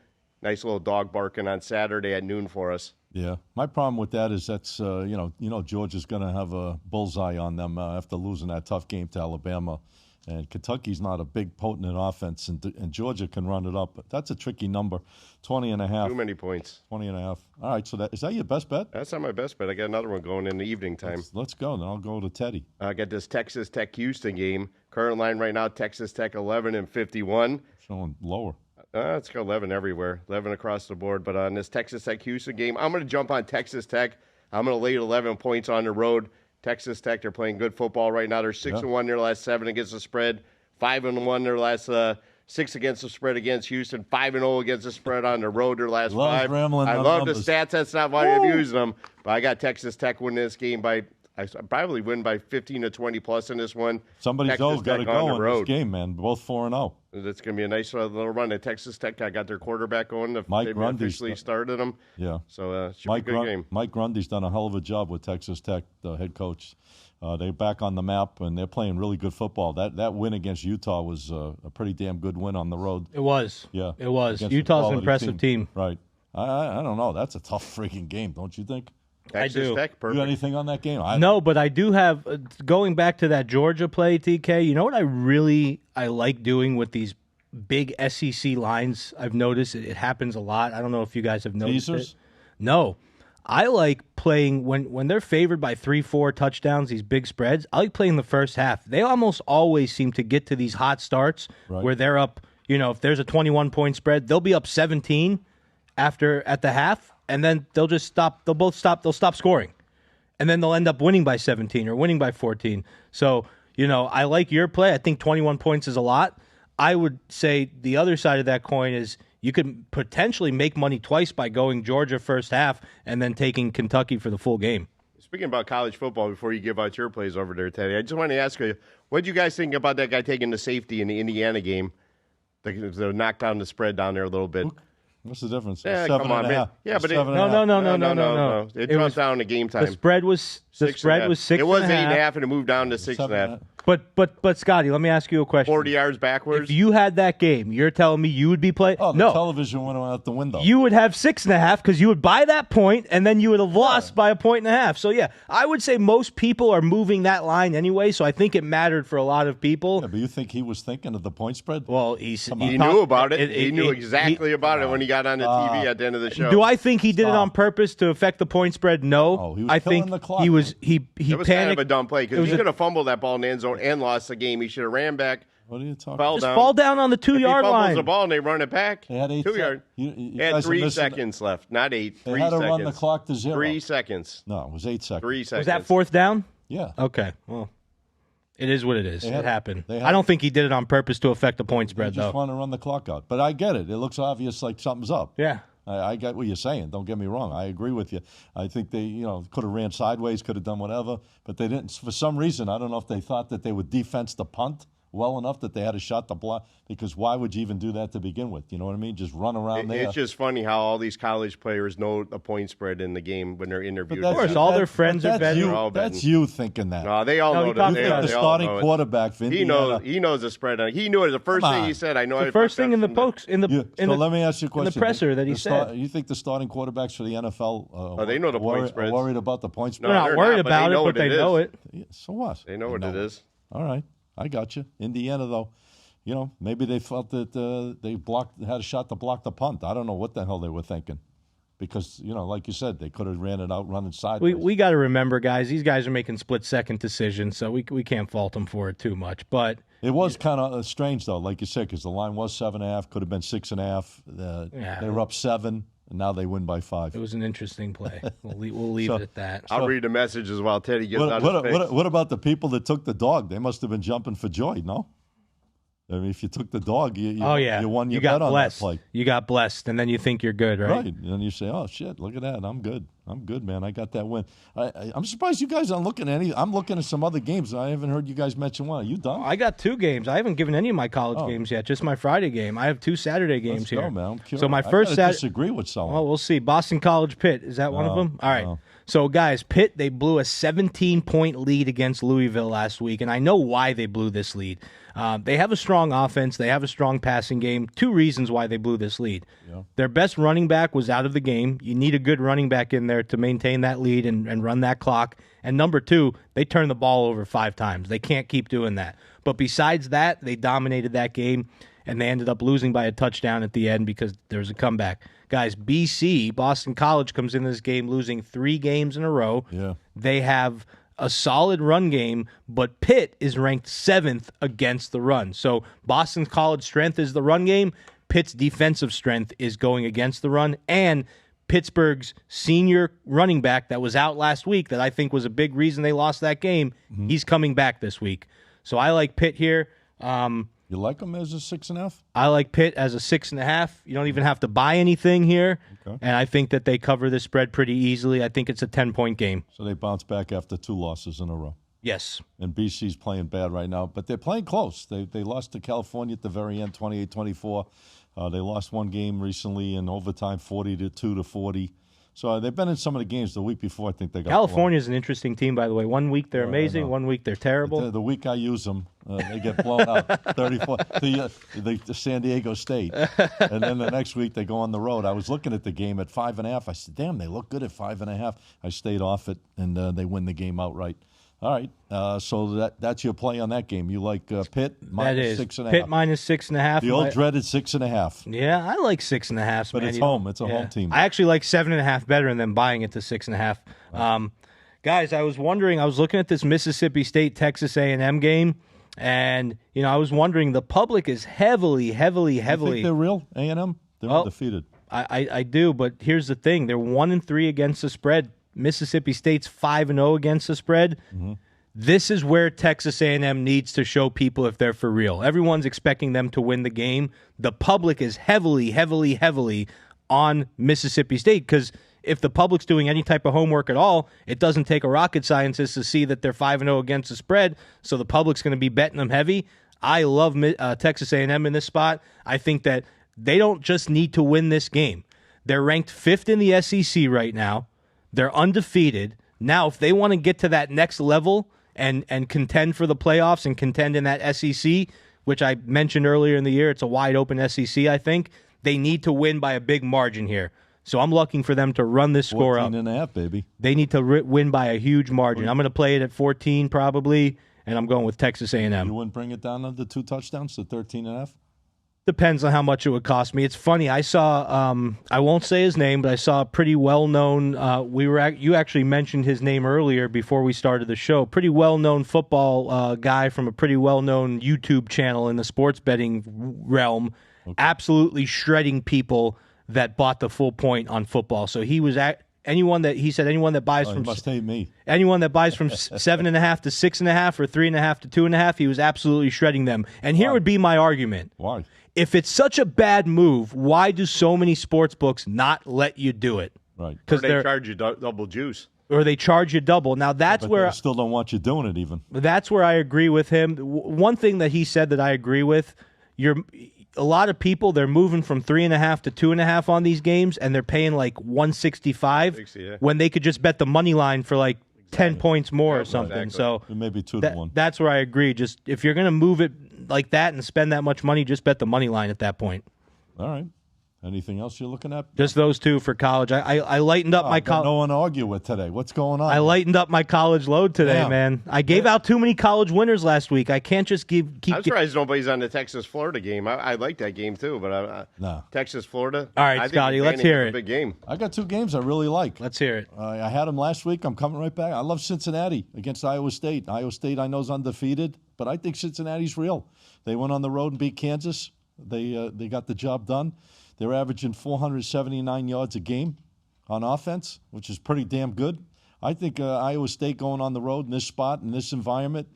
Nice little dog barking on Saturday at noon for us. Yeah, my problem with that is that's Georgia's going to have a bullseye on them after losing that tough game to Alabama. And Kentucky's not a big, potent offense, and Georgia can run it up. But that's a tricky number, 20.5. Too many points. 20.5. All right, so is that your best bet? That's not my best bet. I got another one going in the evening time. Let's go. Then I'll go to Teddy. I got this Texas Tech-Houston game. Current line right now, Texas Tech 11 and 51. Showing lower. It's got 11 everywhere, 11 across the board. But on this Texas Tech-Houston game, I'm going to jump on Texas Tech. I'm going to lay 11 points on the road. Texas Tech, they're playing good football right now. They're 6-1 their last 7 against the spread, 5-1 their last 6 against the spread against Houston, 5-0 against the spread on the road their last 5. I love the stats. That's not why I'm using them. But I got Texas Tech winning this game by I probably win by 15 to 20 plus in this one. Somebody's Texas got to Tech on go the in road. this game, man. Both 4-0. It's going to be a nice little run at Texas Tech. I got their quarterback going. Mike They Grundy's officially started him. Yeah. So it should be a good game. Mike Grundy's done a hell of a job with Texas Tech, the head coach. They're back on the map, and they're playing really good football. That win against Utah was a pretty damn good win on the road. It was. Yeah. It was. Against a Utah's an quality impressive team. Right. I don't know. That's a tough freaking game, don't you think? Texas do. Tech, You perfect. got anything on that game? No, but I do have going back to that Georgia play, TK. You know what I like doing with these big SEC lines? I've noticed it happens a lot. I don't know if you guys have noticed Teasers? it. No, I like playing when they're favored by 3-4 touchdowns. These big spreads. I like playing the first half. They almost always seem to get to these hot starts where they're up. You know, if there's a 21-point spread, they'll be up 17 at the half. And then they'll just stop. They'll both stop. They'll stop scoring, and then they'll end up winning by 17 or winning by 14. So I like your play. I think 21 points is a lot. I would say the other side of that coin is you could potentially make money twice by going Georgia first half and then taking Kentucky for the full game. Speaking about college football, before you give out your plays over there, Teddy, I just want to ask you, what do you guys think about that guy taking the safety in the Indiana game? They knocked down the spread down there a little bit. What's the difference? Yeah, 7 come on, and a man. half. Yeah, but No. It dropped down to game time. The spread was 6. It was 8.5, 8.5. and it moved down to 6.5. But Scotty, let me ask you a question. 40 yards backwards. If you had that game, you're telling me you would be playing? Oh, the no. television went out the window. You would have 6.5 because you would buy that point, and then you would have lost by 1.5. So yeah, I would say most people are moving that line anyway. So I think it mattered for a lot of people. Yeah, but you think he was thinking of the point spread? Well, he knew about it. He knew exactly about it when he got on the TV at the end of the show. Do I think he did it on purpose to affect the point spread? No. Oh, he was I killing think the clock, he was. man. He It was panicked. kind of a dumb play because he could have fumbled that ball in the end zone and lost the game. He should have ran back, What are you talking fell about? down. fall down on the 2-yard He fumbles line. the ball and they run it back. They had 8 2 yards. You They had guys are 3 missing- seconds left, not 8. They 3 had to seconds. run the clock to 0. 3 seconds. No, it was 8 seconds. 3 seconds. Was that 4th down? Yeah. Okay. Well, it is what it is. They had- It happened. they had- I don't think he did it on purpose to affect the point They spread, just though. want to run the clock out. But I get it. It looks obvious like something's up. Yeah. I get what you're saying. Don't get me wrong. I agree with you. I think they, could have ran sideways, could have done whatever, but they didn't. For some reason, I don't know if they thought that they would defense the punt well enough that they had a shot to block. Because why would you even do that to begin with? You know what I mean? Just run around there. It's just funny how all these college players know the point spread in the game when they're interviewed. But Of course, all their friends are that's betting. you. They're all That's betting. you thinking that. No, they all No, know he that. talked You They, think about the they all starting know it. quarterback, for He Indiana. knows the spread. He knew it. The first Come thing on. he said, I know. The first thing in the post in the So in the, let me ask you a in the question. presser that he said. You think the starting quarterbacks for the NFL they know the point are spreads. worried about the point spread? They're not they're worried not, but they about know it, what but they it know is. it. Yeah, so what? They know what it is. All right, I got you. Indiana, though, maybe they felt that they had a shot to block the punt. I don't know what the hell they were thinking, because like you said, they could have ran it out running sideways. We got to remember, guys. These guys are making split-second decisions, so we can't fault them for it too much. But It was kind of strange, though, like you said, because the line was 7.5, could have been 6.5. Yeah. They were up 7, and now they win by 5. it was an interesting play. We'll leave it at that. I'll read the messages while Teddy gets out his face. What about the people that took the dog? They must have been jumping for joy, no? I mean, if you took the dog, you won your got bet blessed. on that play. You got blessed, and then you think you're good, right? Right. And you say, oh, shit, look at that. I'm good. I'm good, man. I got that win. I'm surprised you guys aren't looking at any. I'm looking at some other games. I haven't heard you guys mention one. Are you done? I got 2 games. I haven't given any of my college games yet. Just my Friday game. I have 2 Saturday games Let's here. go, man. I'm curious. So my I first gotta Saturday. disagree with someone. Well, we'll see. Boston College Pitt. Is that one of them? All right. no. So, guys, Pitt, they blew a 17-point lead against Louisville last week, and I know why they blew this lead. They have a strong offense. They have a strong passing game. 2 reasons why they blew this lead. Yeah. Their best running back was out of the game. You need a good running back in there to maintain that lead and run that clock. And number 2, they turned the ball over 5 times. They can't keep doing that. But besides that, they dominated that game, and they ended up losing by a touchdown at the end because there was a comeback. Guys, BC, Boston College, comes into this game losing 3 games in a row. Yeah. They have a solid run game, but Pitt is ranked 7th against the run. So Boston College strength is the run game. Pitt's defensive strength is going against the run. And Pittsburgh's senior running back that was out last week that I think was a big reason they lost that game, he's coming back this week. So I like Pitt here. You like them as a 6.5? I like Pitt as a 6.5. You don't even have to buy anything here. Okay. And I think that they cover the spread pretty easily. I think it's a 10-point game. So they bounce back after 2 losses in a row. Yes. And BC's playing bad right now, but they're playing close. They lost to California at the very end, 28-24. They lost one game recently in overtime, 42-40. So they've been in some of the games the week before. I think they got California's an interesting team, by the way. One week they're amazing, one week they're terrible. The week I use them, they get blown out 34 the San Diego State. And then the next week they go on the road. I was looking at the game at 5.5. I said, damn, they look good at 5.5. I stayed off it, and they win the game outright. All right, so that's your play on that game. You like Pitt minus 6.5. Pitt minus 6.5. The old dreaded 6.5. Yeah, I like 6.5. But man. it's home. It's a home team. I actually like 7.5 better than buying it to 6.5. Right. Guys, I was wondering. I was looking at this Mississippi State Texas A&M game, and I was wondering. The public is heavily. You think they're real A&M? They're undefeated. I do, but here's the thing: they're 1-3 against the spread. Mississippi State's 5-0 against the spread. Mm-hmm. This is where Texas A&M needs to show people if they're for real. Everyone's expecting them to win the game. The public is heavily on Mississippi State because if the public's doing any type of homework at all, it doesn't take a rocket scientist to see that they're 5-0 against the spread, so the public's going to be betting them heavy. I love Texas A&M in this spot. I think that they don't just need to win this game. They're ranked 5th in the SEC right now. They're undefeated. Now, if they want to get to that next level and contend for the playoffs and contend in that SEC, which I mentioned earlier in the year, it's a wide-open SEC, I think, they need to win by a big margin here. So I'm looking for them to run this score up. 14.5, baby. They need to win by a huge margin. I'm going to play it at 14 probably, and I'm going with Texas A&M. You wouldn't bring it down under 2 touchdowns to 13.5? Depends on how much it would cost me. It's funny. I saw, I won't say his name, but I saw a pretty well-known, you actually mentioned his name earlier before we started the show, pretty well-known football guy from a pretty well-known YouTube channel in the sports betting realm, absolutely shredding people that bought the full point on football. So he was anyone that buys from must hate me. Anyone that buys from 7.5 to 6.5 or 3.5 to 2.5, he was absolutely shredding them. And here would be my argument. Why? If it's such a bad move, why do so many sports books not let you do it? Right. Because they charge you double juice. Or they charge you double. Now, that's where they still don't want you doing it even. That's where I agree with him. One thing that he said that I agree with, a lot of people, they're moving from 3.5 to 2.5 on these games, and they're paying like 165 when they could just bet the money line for like 10 points more or something. Exactly. So maybe 2 to 1. That's where I agree. Just if you're going to move it like that and spend that much money, just bet the money line at that point. All right. Anything else you're looking at? Just those two for college. I lightened up my college. No one to argue with today. What's going on? I lightened up my college load today, man. I gave out too many college winners last week. I can't just keep. I'm surprised nobody's on the Texas-Florida game. I like that game too, but no. Texas-Florida. All right, Scotty, let's hear it. Big game. I got 2 games I really like. Let's hear it. I had them last week. I'm coming right back. I love Cincinnati against Iowa State. Iowa State I know is undefeated, but I think Cincinnati's real. They went on the road and beat Kansas. They got the job done. They're averaging 479 yards a game on offense, which is pretty damn good. I think Iowa State going on the road in this spot, in this environment,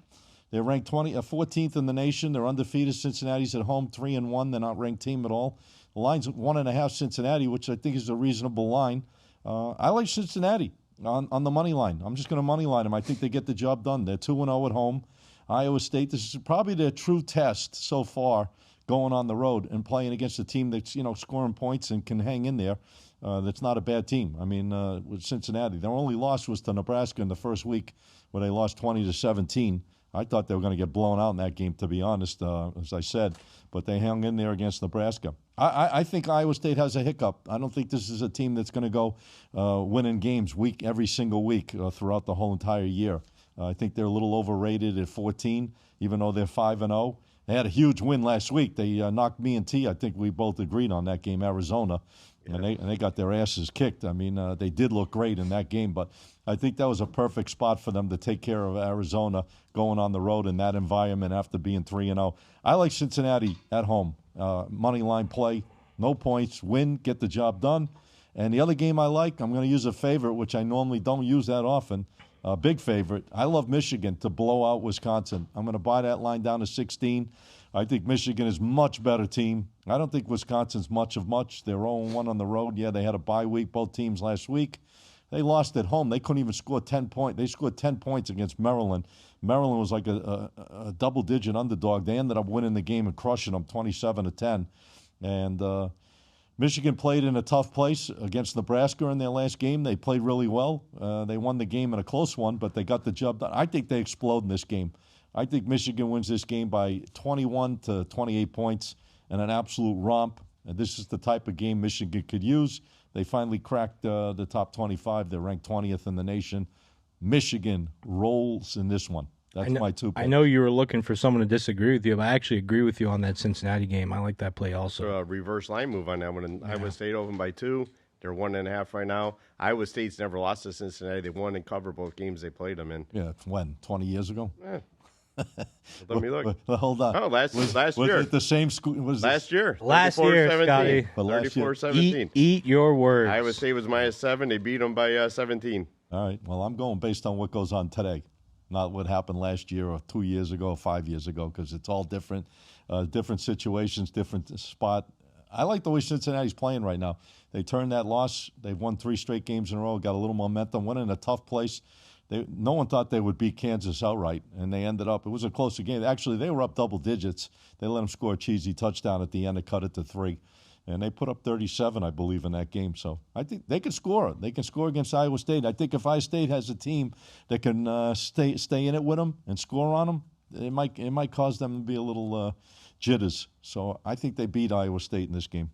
they're ranked 14th in the nation. They're undefeated. Cincinnati's at home 3-1. They're not ranked team at all. The line's 1.5 Cincinnati, which I think is a reasonable line. I like Cincinnati on the money line. I'm just going to money line them. I think they get the job done. They're 2-0 at home. Iowa State, this is probably their true test so far, going on the road and playing against a team that's, scoring points and can hang in there. That's not a bad team. I mean, with Cincinnati, their only loss was to Nebraska in the first week where they lost 20-17. I thought they were going to get blown out in that game, to be honest, as I said, but they hung in there against Nebraska. I think Iowa State has a hiccup. I don't think this is a team that's going to go winning games every single week throughout the whole entire year. I think they're a little overrated at 14, even though they're 5-0. They had a huge win last week. They knocked me and T. I think we both agreed on that game, Arizona, and they got their asses kicked. I mean, they did look great in that game, but I think that was a perfect spot for them to take care of Arizona going on the road in that environment after being 3-0. I like Cincinnati at home. Money line play, no points, win, get the job done. And the other game I like, I'm going to use a favorite, which I normally don't use that often. Big favorite. I love Michigan to blow out Wisconsin. I'm going to buy that line down to 16. I think Michigan is much better team. I don't think Wisconsin's much of much. They're 0-1 on the road. Yeah, they had a bye week, both teams last week. They lost at home. They couldn't even score 10 points. They scored 10 points against Maryland. Maryland was like a double-digit underdog. They ended up winning the game and crushing them 27-10. And Michigan played in a tough place against Nebraska in their last game. They played really well. They won the game in a close one, but they got the job done. I think they explode in this game. I think Michigan wins this game by 21 to 28 points and an absolute romp. And this is the type of game Michigan could use. They finally cracked the top 25. They're ranked 20th in the nation. Michigan rolls in this one. That's my 2 picks. I know you were looking for someone to disagree with you, but I actually agree with you on that Cincinnati game. I like that play also. A reverse line move on that one. And Iowa State open by 2. They're 1.5 right now. Iowa State's never lost to Cincinnati. They won and covered both games they played them in. Yeah, when? 20 years ago? Let me look. Hold on. Oh, last year. Was it the same school? Last year. Last year, Scotty. 34-17. Eat your words. Iowa State was -7. They beat them by 17. All right. Well, I'm going based on what goes on today, not what happened last year or 2 years ago or 5 years ago, because it's all different, different situations, different spot. I like the way Cincinnati's playing right now. They turned that loss. They've won 3 straight games in a row, got a little momentum, went in a tough place. No one thought they would beat Kansas outright, and they ended up. It was a closer game. Actually, they were up double digits. They let them score a cheesy touchdown at the end to cut it to 3. And they put up 37, I believe, in that game. So I think they can score. They can score against Iowa State. I think if Iowa State has a team that can stay in it with them and score on them, it might cause them to be a little jitters. So I think they beat Iowa State in this game.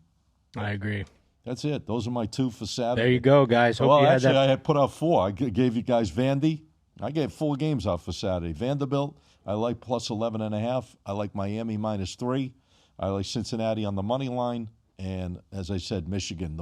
I agree. That's it. Those are my 2 for Saturday. There you go, guys. Hope Actually, I had put out 4. I gave you guys Vandy. I gave 4 games out for Saturday. Vanderbilt, I like plus 11.5. I like Miami -3. I like Cincinnati on the money line. And as I said, Michigan,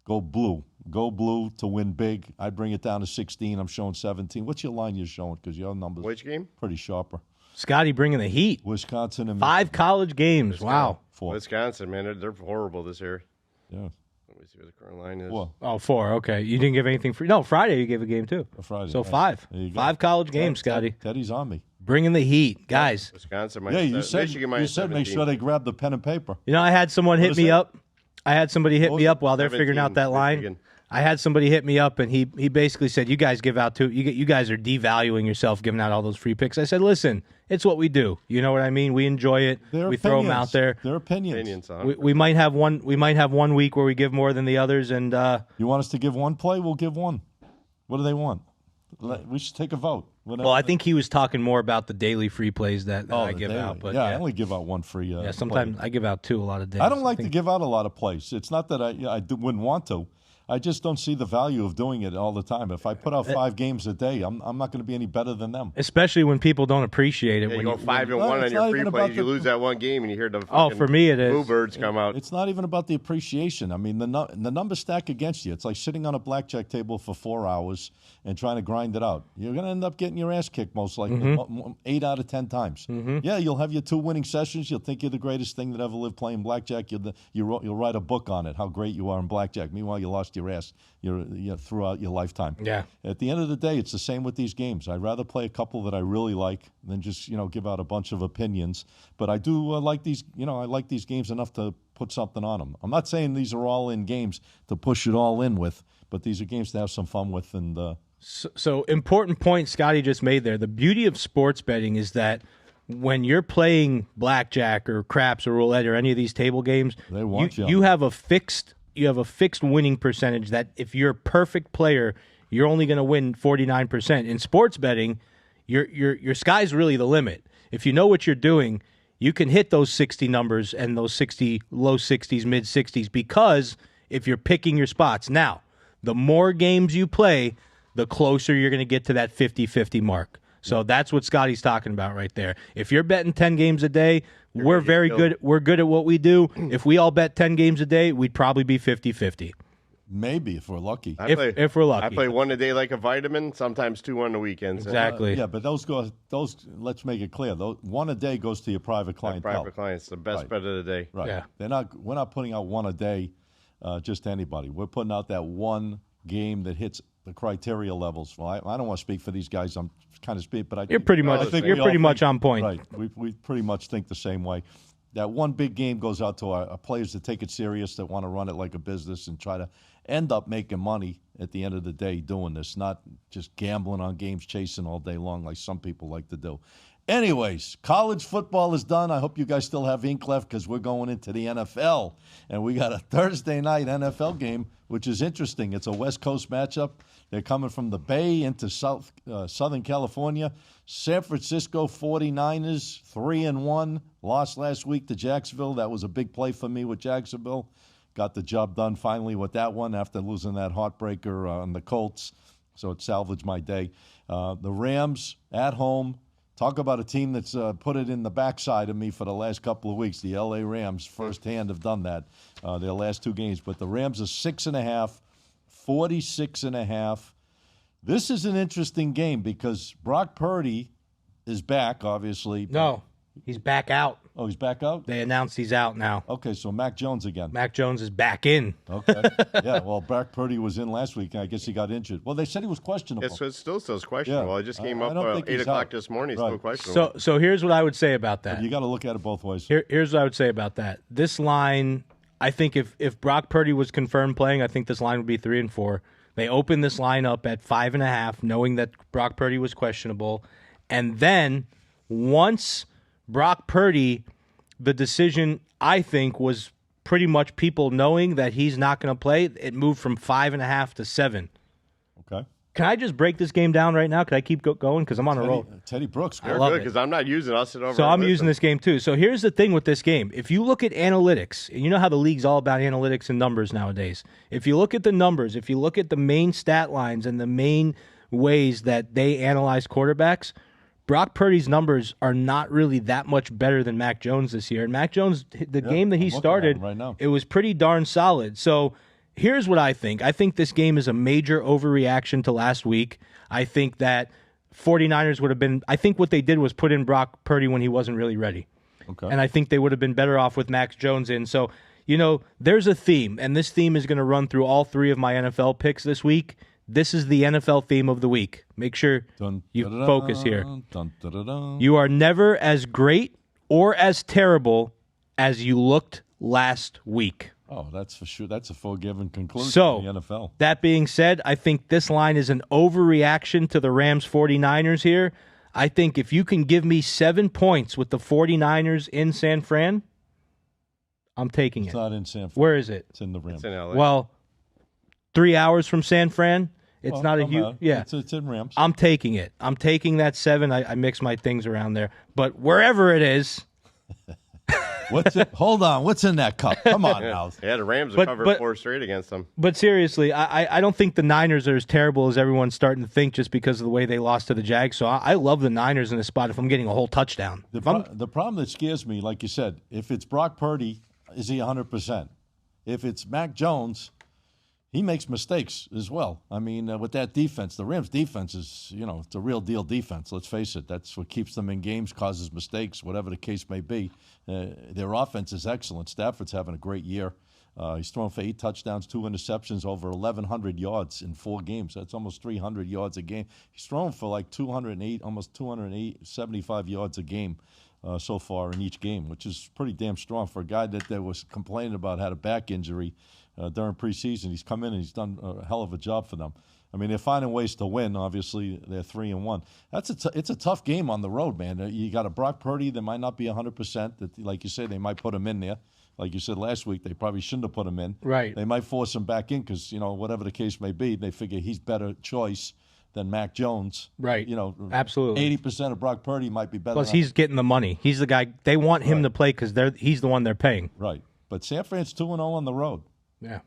go blue. Go blue to win big. I bring it down to 16. I'm showing 17. What's your line you're showing? Because your numbers Which game? Pretty sharper. Scotty bringing the heat. Wisconsin and 5 college games. Wow. 4. Wisconsin, man, they're horrible this year. Yeah. Let me see what the current line is. 4. Oh, 4. Okay. You didn't give anything free. No, Friday you gave a game too. Friday. So right. 5. There you go. 5 college games, Scotty. Teddy's on me. Bringing the heat. Guys. Wisconsin, Yeah, you said Michigan make -17. sure they grab the pen and paper. You know, I had someone hit me up. I had somebody hit me up while they're 17, figuring out that line. Michigan. I had somebody hit me up, and he basically said, "You guys give out too. You guys are devaluing yourself, giving out all those free picks." I said, "Listen, it's what we do. You know what I mean? We enjoy it. We throw them out there. Their opinions. We might have one. We might have one week where we give more than the others. And you want us to give one play? We'll give one. What do they want? We should take a vote. Well, I think he was talking more about the daily free plays that I give out. But I only give out one free. Sometimes play. I give out 2 a lot of days. I don't like to give out a lot of plays. It's not that I wouldn't want to. I just don't see the value of doing it all the time. If I put out 5 games a day, I'm not going to be any better than them. Especially when people don't appreciate it. Yeah, when you go 5-1 on your free plays, you lose that one game, and you hear the for me it is. bluebirds come out. It's not even about the appreciation. I mean, the numbers stack against you. It's like sitting on a blackjack table for 4 hours and trying to grind it out. You're going to end up getting your ass kicked most likely 8 out of 10 times. Yeah, you'll have your 2 winning sessions. You'll think you're the greatest thing that ever lived playing blackjack. You'll write a book on it, how great you are in blackjack. Meanwhile, you lost your ass throughout your lifetime. Yeah. At the end of the day, it's the same with these games. I'd rather play a couple that I really like than just give out a bunch of opinions. But I do like these. I like these games enough to put something on them. I'm not saying these are all in games to push it all in with, but these are games to have some fun with. And so important point Scotty just made there. The beauty of sports betting is that when you're playing blackjack or craps or roulette or any of these table games, they want you have a fixed winning percentage that if you're a perfect player, you're only going to win 49%. In sports betting, your sky's really the limit. If you know what you're doing, you can hit those 60 numbers and those 60, low 60s, mid 60s, because if you're picking your spots. Now, the more games you play, the closer you're going to get to that 50-50 mark. So that's what Scotty's talking about right there. If you're betting 10 games a day, we're very good. We're good at what we do. If we all bet 10 games a day, we'd probably be 50-50. Maybe if we're lucky. If we're lucky. I play 1 a day like a vitamin, sometimes 2 on the weekends. Exactly. Yeah, but those let's make it clear. 1 a day goes to your private clientele. Private clients, the best bet of the day. Right. Yeah. We're not putting out 1 a day just to anybody. We're putting out that 1 game that hits the criteria levels. Well, I don't want to speak for these guys. I'm kind of speak, but You're pretty much on point. Right. We pretty much think the same way. That one big game goes out to our players that take it serious, that want to run it like a business and try to end up making money at the end of the day doing this, not just gambling on games, chasing all day long like some people like to do. Anyways, college football is done. I hope you guys still have ink left because we're going into the NFL. And we got a Thursday night NFL game, which is interesting. It's a West Coast matchup. They're coming from the Bay into Southern California. San Francisco 49ers, 3-1. Lost last week to Jacksonville. That was a big play for me with Jacksonville. Got the job done finally with that one after losing that heartbreaker on the Colts. So it salvaged my day. The Rams at home. Talk about a team that's put it in the backside of me for the last couple of weeks. The L.A. Rams firsthand have done that their last two games. But the Rams are 6.5, 46.5. This is an interesting game because Brock Purdy is back, obviously. No, he's back out. Oh, he's back out? They announced he's out now. Okay, so Mac Jones again. Mac Jones is back in. Okay. Yeah, well, Brock Purdy was in last week, and I guess he got injured. Well, they said he was questionable. It still says questionable. Yeah. It just came up 8 he's o'clock out. this morning. Right. Still questionable. So here's what I would say about that. But you got to look at it both ways. Here's what I would say about that. This line, I think if Brock Purdy was confirmed playing, I think this line would be 3-4. They opened this line up at 5.5, knowing that Brock Purdy was questionable. And then once Brock Purdy, the decision, I think, was pretty much people knowing that he's not going to play, it moved from 5.5 to 7. Okay. Can I just break this game down right now? Can I keep going? Because I'm on a roll. Teddy Brooks. You're love good it. because I'm not using it. I'll sit over. So I'm and using listen. this game too. So here's the thing with this game. If you look at analytics, and you know how the league's all about analytics and numbers nowadays. If you look at the numbers, if you look at the main stat lines and the main ways that they analyze quarterbacks, Brock Purdy's numbers are not really that much better than Mac Jones this year. And Mac Jones, the game that he I'm looking at started, him right now. it was pretty darn solid. So here's what I think. I think this game is a major overreaction to last week. I think that 49ers would have been – I think what they did was put in Brock Purdy when he wasn't really ready. Okay. And I think they would have been better off with Mac Jones in. So, there's a theme, and this theme is going to run through all three of my NFL picks this week. This is the NFL theme of the week. Make sure you focus here. You are never as great or as terrible as you looked last week. Oh, that's for sure. That's a forgiven conclusion So, in the NFL. that being said, I think this line is an overreaction to the Rams 49ers here. I think if you can give me 7 points with the 49ers in San Fran, I'm taking It's it. not in San Fran. Where is it? It's in the Rams. It's in LA. Well, 3 hours from San Fran. It's Well, not a I'm huge. out. Yeah, It's in Rams. I'm taking it. I'm taking that 7. I mix my things around there. But wherever it is, What's it? Hold on. What's in that cup? Come on now. Yeah, the Rams have But- covered but- 4 straight against them. but seriously, I don't think the Niners are as terrible as everyone's starting to think just because of the way they lost to the Jags. So I love the Niners in this spot if I'm getting a whole touchdown. The problem that scares me, like you said, if it's Brock Purdy, is he 100%? If it's Mac Jones, he makes mistakes as well. I mean, with that defense, the Rams' defense is, it's a real deal defense. Let's face it. That's what keeps them in games, causes mistakes, whatever the case may be. Their offense is excellent. Stafford's having a great year. He's thrown for 8 touchdowns, 2 interceptions, over 1,100 yards in 4 games. That's almost 300 yards a game. He's thrown for like 208, almost 275 yards a game so far in each game, which is pretty damn strong for a guy that was complaining about had a back injury during preseason. He's come in and he's done a hell of a job for them. I mean, they're finding ways to win. Obviously, they're 3-1. It's a tough game on the road, man. You got a Brock Purdy that might not be 100%. That, like you said, they might put him in there. Like you said last week, they probably shouldn't have put him in. Right. They might force him back in because, whatever the case may be, they figure he's better choice than Mac Jones. Right. Absolutely. 80% of Brock Purdy might be better. Plus, than he's getting the money. He's the guy. They want him to play because he's the one they're paying. right. But San Fran's 2-0 on the road. Yeah.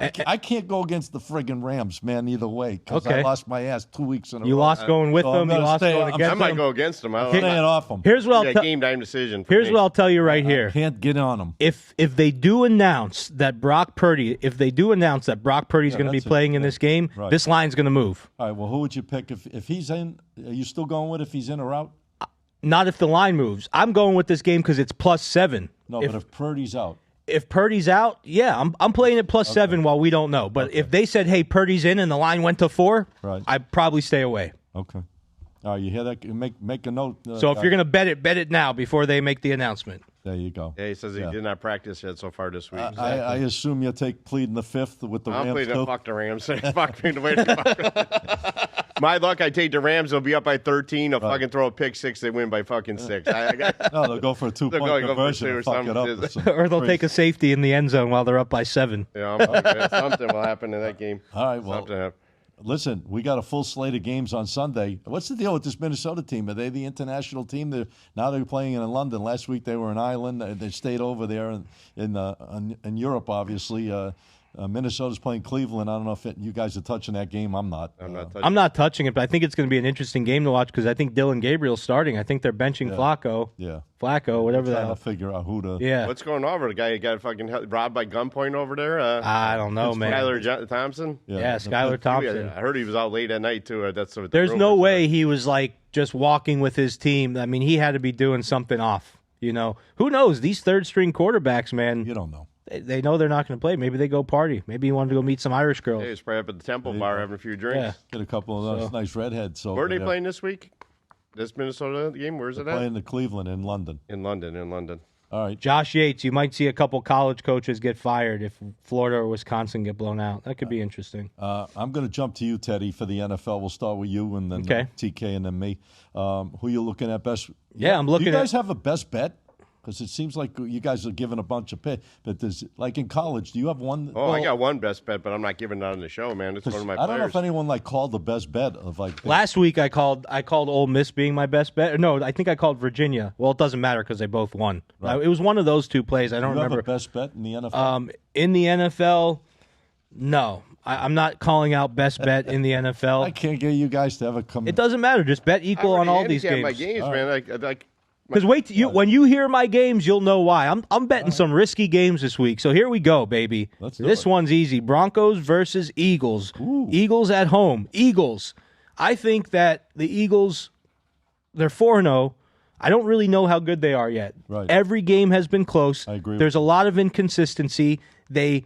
I can't go against the friggin' Rams, man, either way, because I Okay. lost my ass 2 weeks in a row. You lost going with so them. I'm You gonna lost stay- going I'm against I might them. go against them. Staying off them. Here's what I'll tell. game time decision. Here's what I'll tell you right here. Can't get on them. If they do announce that Brock Purdy's going to be that's it. playing in this game, Right. this line's going to move. All right, well, who would you pick if he's in? Are you still going with if he's in or out? Not if the line moves. I'm going with this game because it's +7. No, but if Purdy's out. if Purdy's out, yeah, I'm playing it plus 7 while we don't know. But if they said, hey, Purdy's in and the line went to 4, I'd probably stay away. Okay. All right, you hear that? Make a note. So if you're going to bet it now before they make the announcement. There you go. Yeah, he says he did not practice yet so far this week. I assume you'll take pleading the 5th with the Rams. I'm pleading too? fuck the Rams. Fuck me. My luck, I take the Rams. They'll be up by 13. They'll fucking throw a pick 6. They win by fucking 6. No, they'll go for a 2-point conversion and fuck it up. Or they'll take a safety in the end zone while they're up by 7. Yeah, something will happen in that game. All right, well. Listen, we got a full slate of games on Sunday. What's the deal with this Minnesota team? Are they the international team? Now they're playing in London. Last week they were in Ireland. They stayed over there in Europe, obviously. Minnesota's playing Cleveland. I don't know if you guys are touching that game. I'm not. I'm not touching it, but I think it's going to be an interesting game to watch because I think Dylan Gabriel's starting. I think they're benching Flacco. Yeah. Flacco, whatever that. Trying to figure out who to. Yeah. What's going on over the guy? You got fucking robbed by gunpoint over there? I don't know, man. Skylar Thompson? Yeah, Skylar Thompson. I heard he was out late at night, too. That's what There's no way he was like just walking with his team. I mean, he had to be doing something off. You know, who knows? These third-string quarterbacks, man. You don't know. They know they're not going to play. Maybe they go party. Maybe he wanted to go meet some Irish girls. Hey, he's probably up at the Temple Bar having a few drinks. Yeah. Get a couple of those nice redheads. So where are they playing this week? This Minnesota game? Where's it at? Playing the Cleveland in London. In London. All right. Josh Yates, you might see a couple college coaches get fired if Florida or Wisconsin get blown out. That could be interesting. I'm going to jump to you, Teddy, for the NFL. We'll start with you and then TK and then me. Who you looking at best? Yeah, I'm looking at. Do you guys have a best bet? Because it seems like you guys are giving a bunch of pit. But there's, like in college, do you have one? Oh, I got one best bet, but I'm not giving it on the show, man. It's one of my players. I don't know if anyone called the best bet of like. Last week I called Ole Miss being my best bet. No, I think I called Virginia. Well, it doesn't matter because they both won. Right. It was one of those two plays. I don't remember. You have a best bet in the NFL? In the NFL, no. I'm not calling out best bet in the NFL. I can't get you guys to ever come. It doesn't matter. Just bet equal on all these games. My games, man. Because when you hear my games, you'll know why. I'm betting some risky games this week. So here we go, baby. This one's easy. Broncos versus Eagles. Ooh. Eagles at home. Eagles. I think that the Eagles, they're 4-0. I don't really know how good they are yet. Right. Every game has been close. I agree. There's a lot of inconsistency. They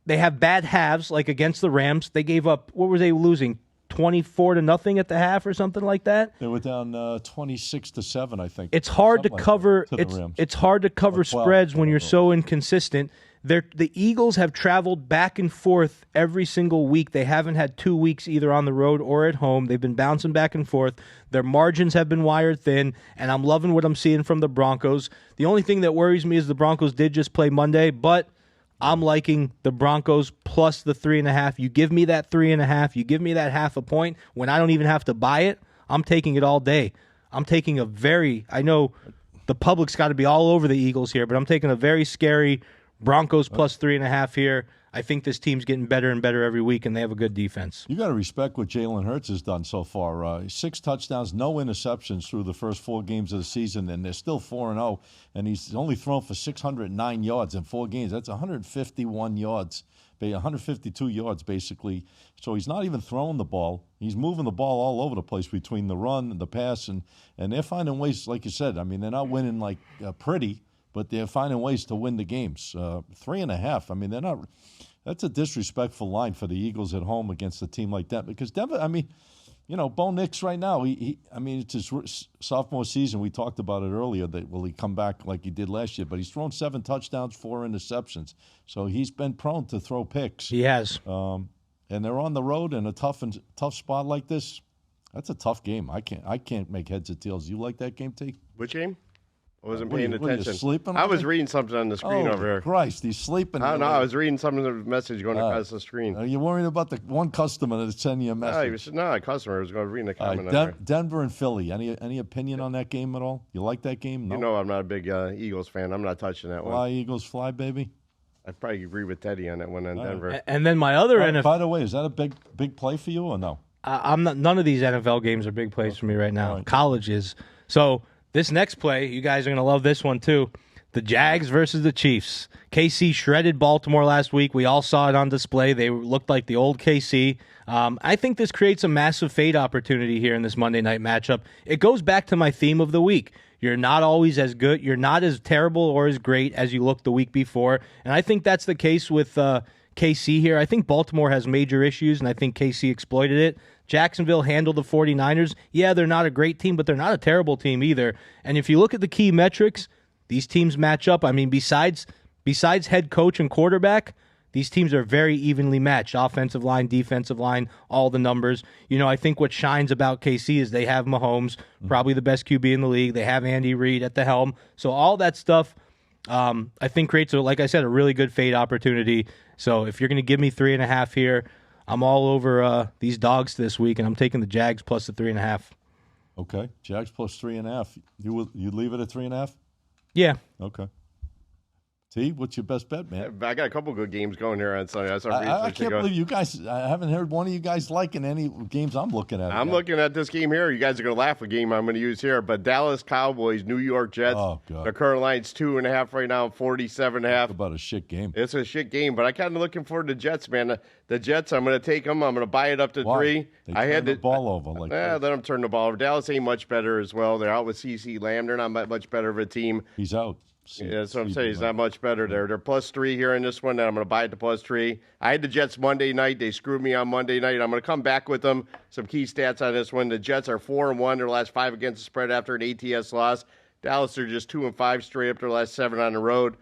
have bad halves, like against the Rams. They gave up, what were they losing? 24-0 at the half or something like that. They were down 26-7, I think. It's hard to cover. Like it's hard to cover spreads when you're so inconsistent. The Eagles have traveled back and forth every single week. They haven't had 2 weeks either on the road or at home. They've been bouncing back and forth. Their margins have been wired thin, and I'm loving what I'm seeing from the Broncos. The only thing that worries me is the Broncos did just play Monday, but I'm liking the Broncos plus the 3.5. You give me that 3.5. You give me that half a point when I don't even have to buy it. I'm taking it all day. I'm taking I know the public's got to be all over the Eagles here, but I'm taking a very scary Broncos plus 3.5 here. I think this team's getting better and better every week, and they have a good defense. You got to respect what Jalen Hurts has done so far. 6 touchdowns, no interceptions through the first 4 games of the season, and they're still 4-0. And he's only thrown for 609 yards in 4 games. That's 151 yards, 152 yards basically. So he's not even throwing the ball. He's moving the ball all over the place between the run and the pass, and they're finding ways, like you said. I mean, they're not winning like pretty, but they're finding ways to win the games. 3.5. I mean, they're not. That's a disrespectful line for the Eagles at home against a team like that. Because Denver, I mean, Bo Nix right now. It's his sophomore season. We talked about it earlier. That will he come back like he did last year? But he's thrown 7 touchdowns, 4 interceptions. So he's been prone to throw picks. He has. And they're on the road in a tough spot like this. That's a tough game. I can't make heads or tails. You like that game, T? Which game? I wasn't paying attention. Sleeping? I was reading something on the screen over here. Christ, he's sleeping. No, I was reading something in the message going across the screen. Are you worried about the one customer that's sending you a message? No, a customer was going to read the comment. Denver and Philly. Any opinion on that game at all? You like that game? No? You know I'm not a big Eagles fan. I'm not touching that one. Fly, Eagles, fly, baby. I'd probably agree with Teddy on that one on Denver. And then my other NFL. By the way, is that a big play for you or no? I'm not. None of these NFL games are big plays for me right now. Right. College is. So this next play, you guys are going to love this one too. The Jags versus the Chiefs. KC shredded Baltimore last week. We all saw it on display. They looked like the old KC. I think this creates a massive fade opportunity here in this Monday night matchup. It goes back to my theme of the week. You're not always as good. You're not as terrible or as great as you looked the week before. And I think that's the case with KC here. I think Baltimore has major issues, and I think KC exploited it. Jacksonville handled the 49ers. Yeah, they're not a great team, but they're not a terrible team either. And if you look at the key metrics, these teams match up. I mean, besides head coach and quarterback, these teams are very evenly matched. Offensive line, defensive line, all the numbers. I think what shines about KC is they have Mahomes, probably the best QB in the league. They have Andy Reid at the helm. So all that stuff, I think creates, like I said, a really good fade opportunity. So if you're going to give me 3.5 here, I'm all over these dogs this week, and I'm taking the Jags plus the 3.5. Okay, Jags plus 3.5. You leave it at 3.5? Yeah. Okay. T, what's your best bet, man? I got a couple good games going here on Sunday. I can't believe you guys. I haven't heard one of you guys liking any games I'm looking at. I'm looking at this game here. You guys are going to laugh at the game I'm going to use here. But Dallas Cowboys, New York Jets. Oh, God. The current line's 2.5 right now, 47.5. About a shit game. It's a shit game, but I kind of looking forward to the Jets, man. The Jets, I'm going to take them. I'm going to buy it up to Why? 3. I had the ball over. Let them turn the ball over. Dallas ain't much better as well. They're out with CeCe Lamb. They're not much better of a team. He's out. Yeah, that's what I'm saying. He's not much better there. They're plus 3 here in this one, and I'm going to buy it to plus 3. I had the Jets Monday night. They screwed me on Monday night. I'm going to come back with them. Some key stats on this one. The Jets are 4-1 their last 5 against the spread after an ATS loss. Dallas are just 2-5 straight up their last 7 on the road.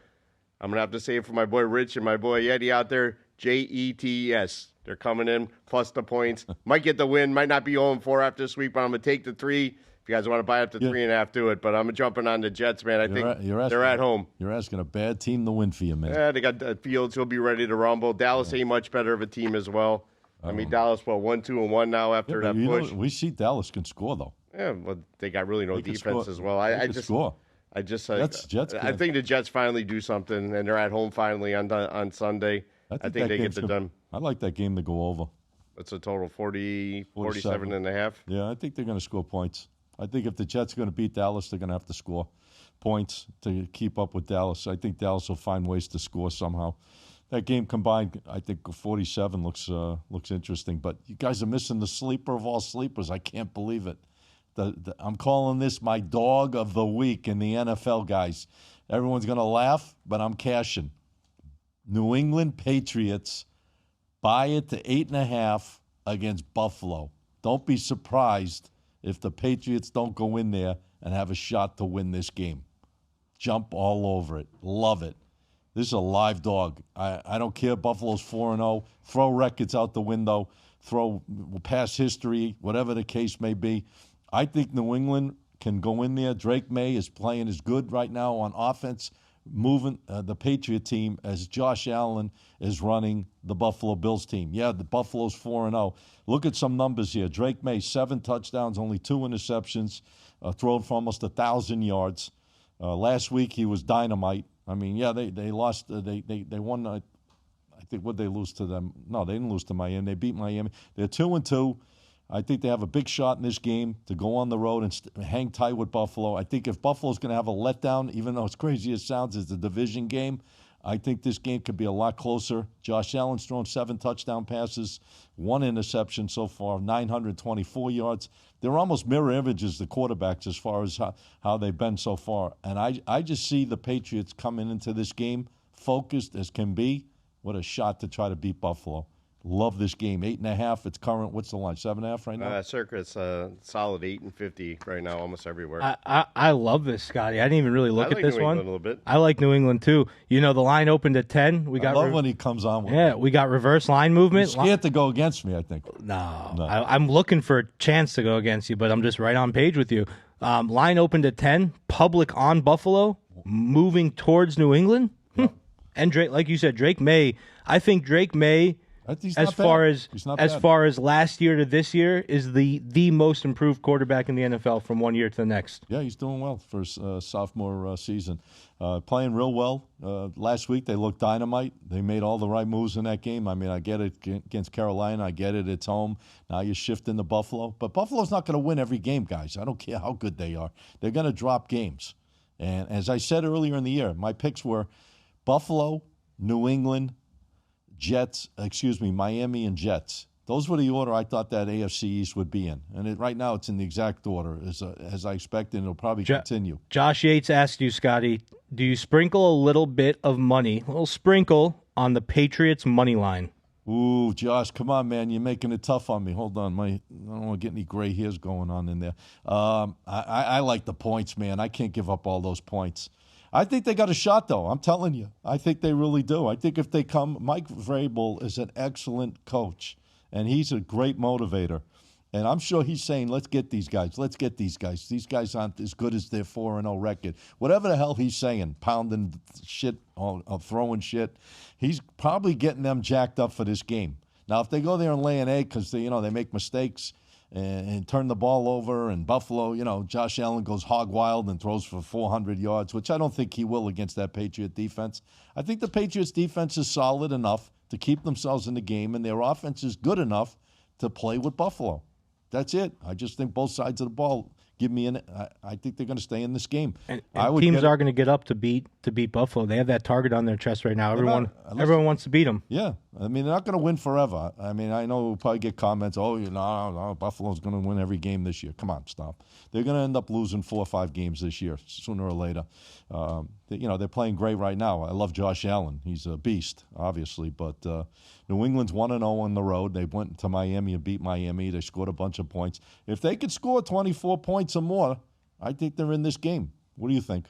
I'm going to have to say it for my boy Rich and my boy Yeti out there, JETS. They're coming in plus the points. Might get the win. Might not be 0-4 after this week, but I'm going to take the 3. If you guys want to buy up to 3.5, do it. But I'm jumping on the Jets, man. I think they're at home. You're asking a bad team to win for you, man. Yeah, they got Fields. He'll be ready to rumble. Dallas ain't much better of a team as well. I mean, Dallas, 1-2-1 now after that push. We see Dallas can score, though. Yeah, well, they got really no defense as well. I just score. Jets. I think the Jets finally do something, and they're at home finally on Sunday. I think they get it done. I like that game to go over. It's a total 47.5. Yeah, I think they're going to score points. I think if the Jets are going to beat Dallas, they're going to have to score points to keep up with Dallas. I think Dallas will find ways to score somehow. That game combined, I think 47 looks interesting. But you guys are missing the sleeper of all sleepers. I can't believe it. I'm calling this my dog of the week in the NFL, guys. Everyone's going to laugh, but I'm cashing. New England Patriots, buy it to 8.5 against Buffalo. Don't be surprised if the Patriots don't go in there and have a shot to win this game. Jump all over it. Love it. This is a live dog. I don't care. Buffalo's 4-0. Throw records out the window. Throw past history, whatever the case may be. I think New England can go in there. Drake May is playing as good right now on offense, moving the Patriot team as Josh Allen is running the Buffalo Bills team. Yeah, the Buffalo's 4-0. Look at some numbers here. Drake May, 7 touchdowns, only 2 interceptions, thrown for almost 1,000 yards. Last week he was dynamite. I mean, yeah, they lost. They won. I think what they lose to them? No, they didn't lose to Miami. They beat Miami. They're 2-2. I think they have a big shot in this game to go on the road and hang tight with Buffalo. I think if Buffalo's going to have a letdown, even though as crazy as it sounds, it's a division game, I think this game could be a lot closer. Josh Allen's thrown 7 touchdown passes, 1 interception so far, 924 yards. They're almost mirror images, the quarterbacks, as far as how they've been so far. And I just see the Patriots coming into this game focused as can be. What a shot to try to beat Buffalo. Love this game. 8.5. It's current. What's the line? 7.5 right now? Circa, it's solid 8.50 right now, almost everywhere. I love this, Scotty. I didn't even really look at this New one. England a little bit. I like New England too. The line opened at 10. I love when he comes on with we got reverse line movement. He's scared to go against me, I think. No. I'm looking for a chance to go against you, but I'm just right on page with you. Line opened at 10. Public on Buffalo, moving towards New England. Yep. And Drake, like you said, Drake May. I think Drake May, as far as last year to this year, is the most improved quarterback in the NFL from one year to the next. Yeah, he's doing well for his sophomore season. Playing real well. Last week they looked dynamite. They made all the right moves in that game. I mean, I get it against Carolina. I get it. It's home. Now you're shifting to Buffalo. But Buffalo's not going to win every game, guys. I don't care how good they are. They're going to drop games. And as I said earlier in the year, my picks were Buffalo, New England, Miami and Jets. Those were the order I thought that AFC East would be in. And right now it's in the exact order as I expected, and it'll probably continue. Josh Yates asked you, Scotty, do you sprinkle a little bit of money, a little sprinkle, on the Patriots money line? Ooh, Josh, come on, man. You're making it tough on me. Hold on. I don't want to get any gray hairs going on in there. I like the points, man. I can't give up all those points. I think they got a shot, though. I'm telling you. I think they really do. I think if they come, Mike Vrabel is an excellent coach, and he's a great motivator. And I'm sure he's saying, let's get these guys. Let's get these guys. These guys aren't as good as their 4-0 record. Whatever the hell he's saying, pounding shit or throwing shit, he's probably getting them jacked up for this game. Now, if they go there and lay an egg because they make mistakes and turn the ball over, and Buffalo, Josh Allen goes hog wild and throws for 400 yards, which I don't think he will against that Patriot defense. I think the Patriots defense is solid enough to keep themselves in the game, and their offense is good enough to play with Buffalo. That's it. I just think both sides of the ball give me I think they're going to stay in this game. And teams are going to get up to beat Buffalo. They have that target on their chest right now. Everyone wants to beat them. Yeah. I mean, they're not going to win forever. I mean, I know we'll probably get comments, no, Buffalo's going to win every game this year. Come on, stop. They're going to end up losing 4 or 5 games this year, sooner or later. They're playing great right now. I love Josh Allen. He's a beast, obviously, but New England's 1-0 on the road. They went to Miami and beat Miami. They scored a bunch of points. If they could score 24 points or more, I think they're in this game. What do you think?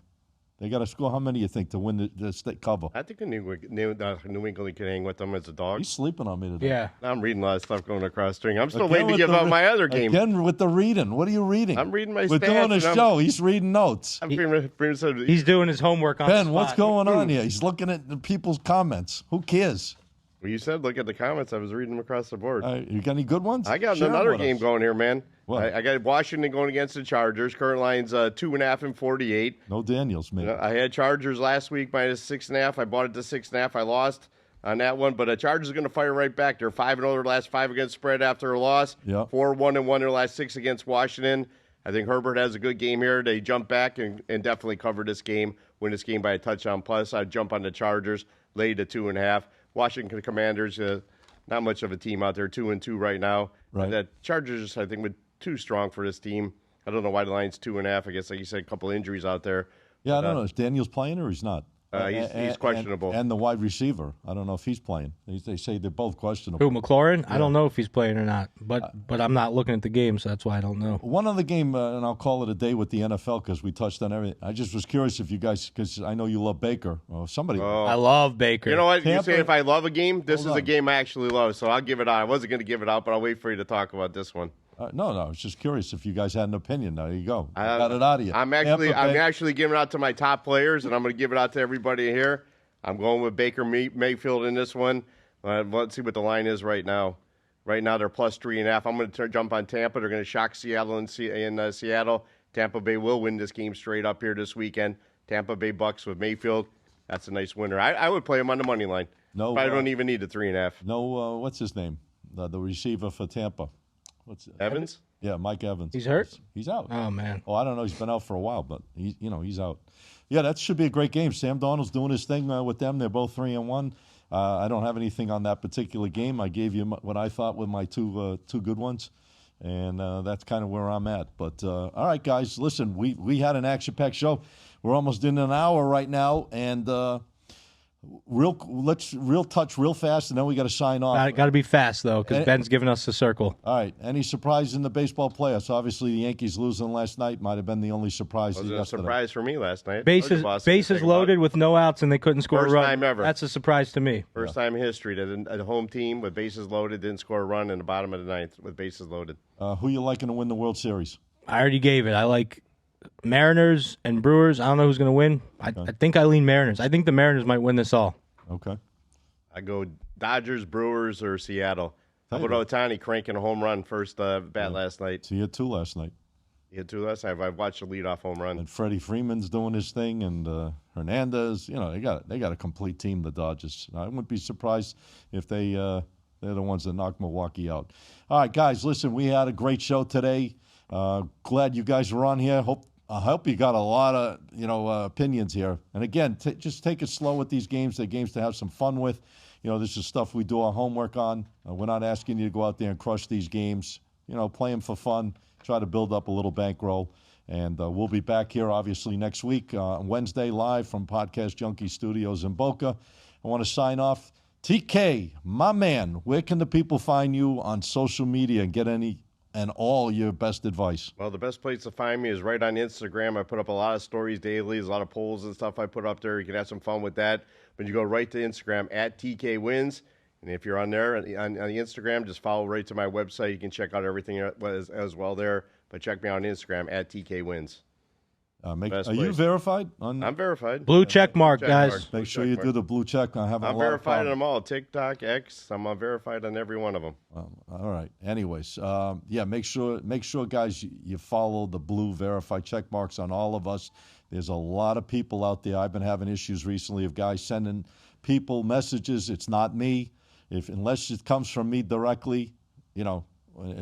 They got to score how many, you think, to win the state cover? I think the New England can hang with them as a dog. He's sleeping on me today. Yeah. I'm reading a lot of stuff going across the string. I'm still waiting to give out my other game. Again with the reading. What are you reading? I'm reading my We're stats. doing a show. He's reading notes. He's doing his homework on Ben, the what's spot. going on here? He's looking at the people's comments. Who cares? Well, you said look at the comments. I was reading them across the board. You got any good ones? I got Share another with game us. going here, man. What? I got Washington going against the Chargers. Current line's 2.5 and 48. No Daniels, maybe. I had Chargers last week minus 6.5. I bought it to 6.5. I lost on that one, but the Chargers are going to fire right back. They're 5-0 their last 5 against spread after a loss. Yeah. 4-1-1 their last 6 against Washington. I think Herbert has a good game here. They jump back and definitely cover this game, win this game by a touchdown plus. I'd jump on the Chargers, lay to 2.5. Washington Commanders, not much of a team out there, 2-2 right now. Right. The Chargers, I think, were too strong for this team. I don't know why the line's 2.5. I guess, like you said, a couple injuries out there. Yeah, I don't know. Is Daniels playing or he's not? He's questionable. And the wide receiver, I don't know if he's playing. They say they're both questionable. Who, McLaurin? Yeah. I don't know if he's playing or not, but I'm not looking at the game, so that's why I don't know. One other game, and I'll call it a day with the NFL because we touched on everything. I just was curious if you guys, because I know you love Baker. Or somebody. I love Baker. You know what? Tampa, you say if I love a game, this is on. a game I actually love, so I'll give it out. I wasn't going to give it out, but I'll wait for you to talk about this one. No, I was just curious if you guys had an opinion. There you go. I got it out of you. I'm actually giving it out to my top players, and I'm going to give it out to everybody here. I'm going with Baker Mayfield in this one. Let's see what the line is right now. Right now they're plus 3.5. I'm going to jump on Tampa. They're going to shock Seattle in Seattle. Tampa Bay will win this game straight up here this weekend. Tampa Bay Bucks with Mayfield. That's a nice winner. I would play him on the money line. No, I don't even need the 3.5. No, what's his name? The receiver for Tampa. What's Evans? Yeah, Mike Evans. He's hurt? He's out. Oh, man. Oh, I don't know. He's been out for a while, but he's out. Yeah, that should be a great game. Sam Darnold's doing his thing with them. They're both 3-1. I don't have anything on that particular game. I gave you what I thought were my two good ones, and that's kind of where I'm at. But all right, guys, listen, we had an action-packed show. We're almost in an hour right now, and real touch real fast, and then we got to sign off. Got to be fast, though, because Ben's giving us the circle. All right. Any surprise in the baseball playoffs? Obviously, the Yankees losing last night might have been the only surprise. It was a surprise for me last night. Bases loaded with no outs, and they couldn't score a run. First time ever. That's a surprise to me. First time in history that a home team with bases loaded didn't score a run in the bottom of the ninth with bases loaded. Who you liking to win the World Series? I already gave it. I like Mariners and Brewers. I don't know who's going to win. I think I lean Mariners. I think the Mariners might win this all. Okay. I go Dodgers, Brewers, or Seattle. How about Ohtani cranking a home run first bat last night? So you had 2 last night. You had 2 last night. I've watched the leadoff home run. And Freddie Freeman's doing his thing, and Hernandez. They got a complete team. The Dodgers. I wouldn't be surprised if they're the ones that knock Milwaukee out. All right, guys. Listen, we had a great show today. Glad you guys were on here. I hope you got a lot of opinions here. And again, just take it slow with these games. They're games to have some fun with. this is stuff we do our homework on. We're not asking you to go out there and crush these games. Play them for fun. Try to build up a little bankroll. And we'll be back here, obviously, next week, Wednesday, live from Podcast Junkie Studios in Boca. I want to sign off. TK, my man, where can the people find you on social media and get any and all your best advice? Well, the best place to find me is right on Instagram. I put up a lot of stories daily, a lot of polls and stuff I put up there. You can have some fun with that. But you go right to Instagram at TK Wins. And if you're on there, on the Instagram, just follow right to my website. You can check out everything as well there. But check me out on Instagram at TK Wins. Are you verified? I'm verified. Blue check mark, guys. Make sure you do the blue check. I'm verified on them all. TikTok, X. I'm verified on every one of them. All right. Anyways, make sure, guys, you follow the blue verified check marks on all of us. There's a lot of people out there. I've been having issues recently of guys sending people messages. It's not me. Unless it comes from me directly,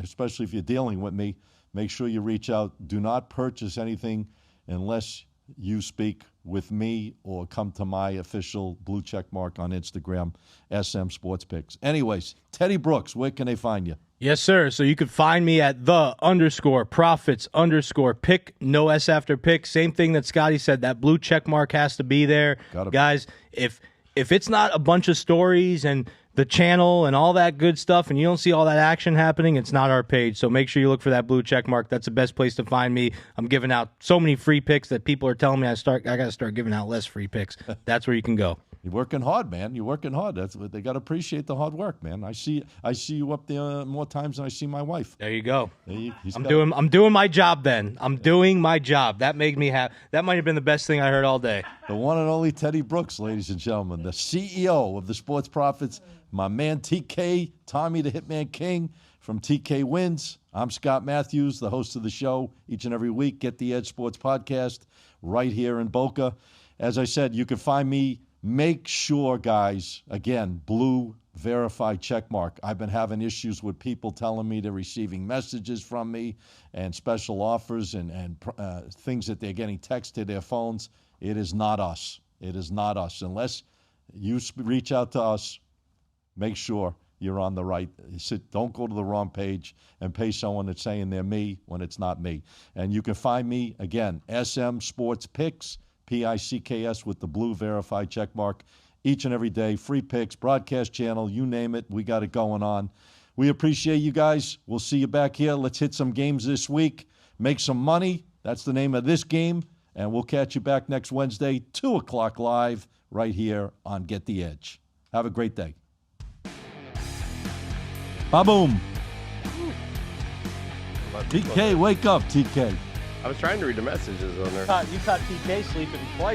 especially if you're dealing with me, make sure you reach out. Do not purchase anything unless you speak with me or come to my official blue check mark on Instagram, SM Sports Picks. Anyways, Teddy Brooks, where can they find you? Yes, sir. So you can find me at _profits_pick, no S after pick. Same thing that Scotty said. That blue check mark has to be there. Guys, if it's not a bunch of stories and the channel and all that good stuff, and you don't see all that action happening, it's not our page. So make sure you look for that blue check mark. That's the best place to find me. I'm giving out so many free picks that people are telling me I got to start giving out less free picks. That's where you can go. You're working hard, man. You're working hard. That's what they got to appreciate, the hard work, man. I see you up there more times than I see my wife. There you go. I'm doing my job then. I'm doing my job. That made me happy. That might have been the best thing I heard all day. The one and only Teddy Brooks, ladies and gentlemen, the CEO of the Sports Profits, my man TK, Tommy the Hitman King from TK Wins. I'm Scott Matthews, the host of the show each and every week. Get the Edge Sports Podcast right here in Boca. As I said, you can find me. Make sure, guys, again, blue verified check mark. I've been having issues with people telling me they're receiving messages from me and special offers and things that they're getting text to their phones. It is not us. It is not us. Unless you reach out to us, make sure you're on the right. Don't go to the wrong page and pay someone that's saying they're me when it's not me. And you can find me, again, SM Sports Picks, PICKS with the blue verified check mark. Each and every day, free picks, broadcast channel, you name it, we got it going on. We appreciate you guys. We'll see you back here. Let's hit some games this week. Make some money. That's the name of this game. And we'll catch you back next Wednesday, 2 o'clock live, right here on Get the Edge. Have a great day. Ba-boom. TK, wake up, TK. I was trying to read the messages on there. You caught TK sleeping twice.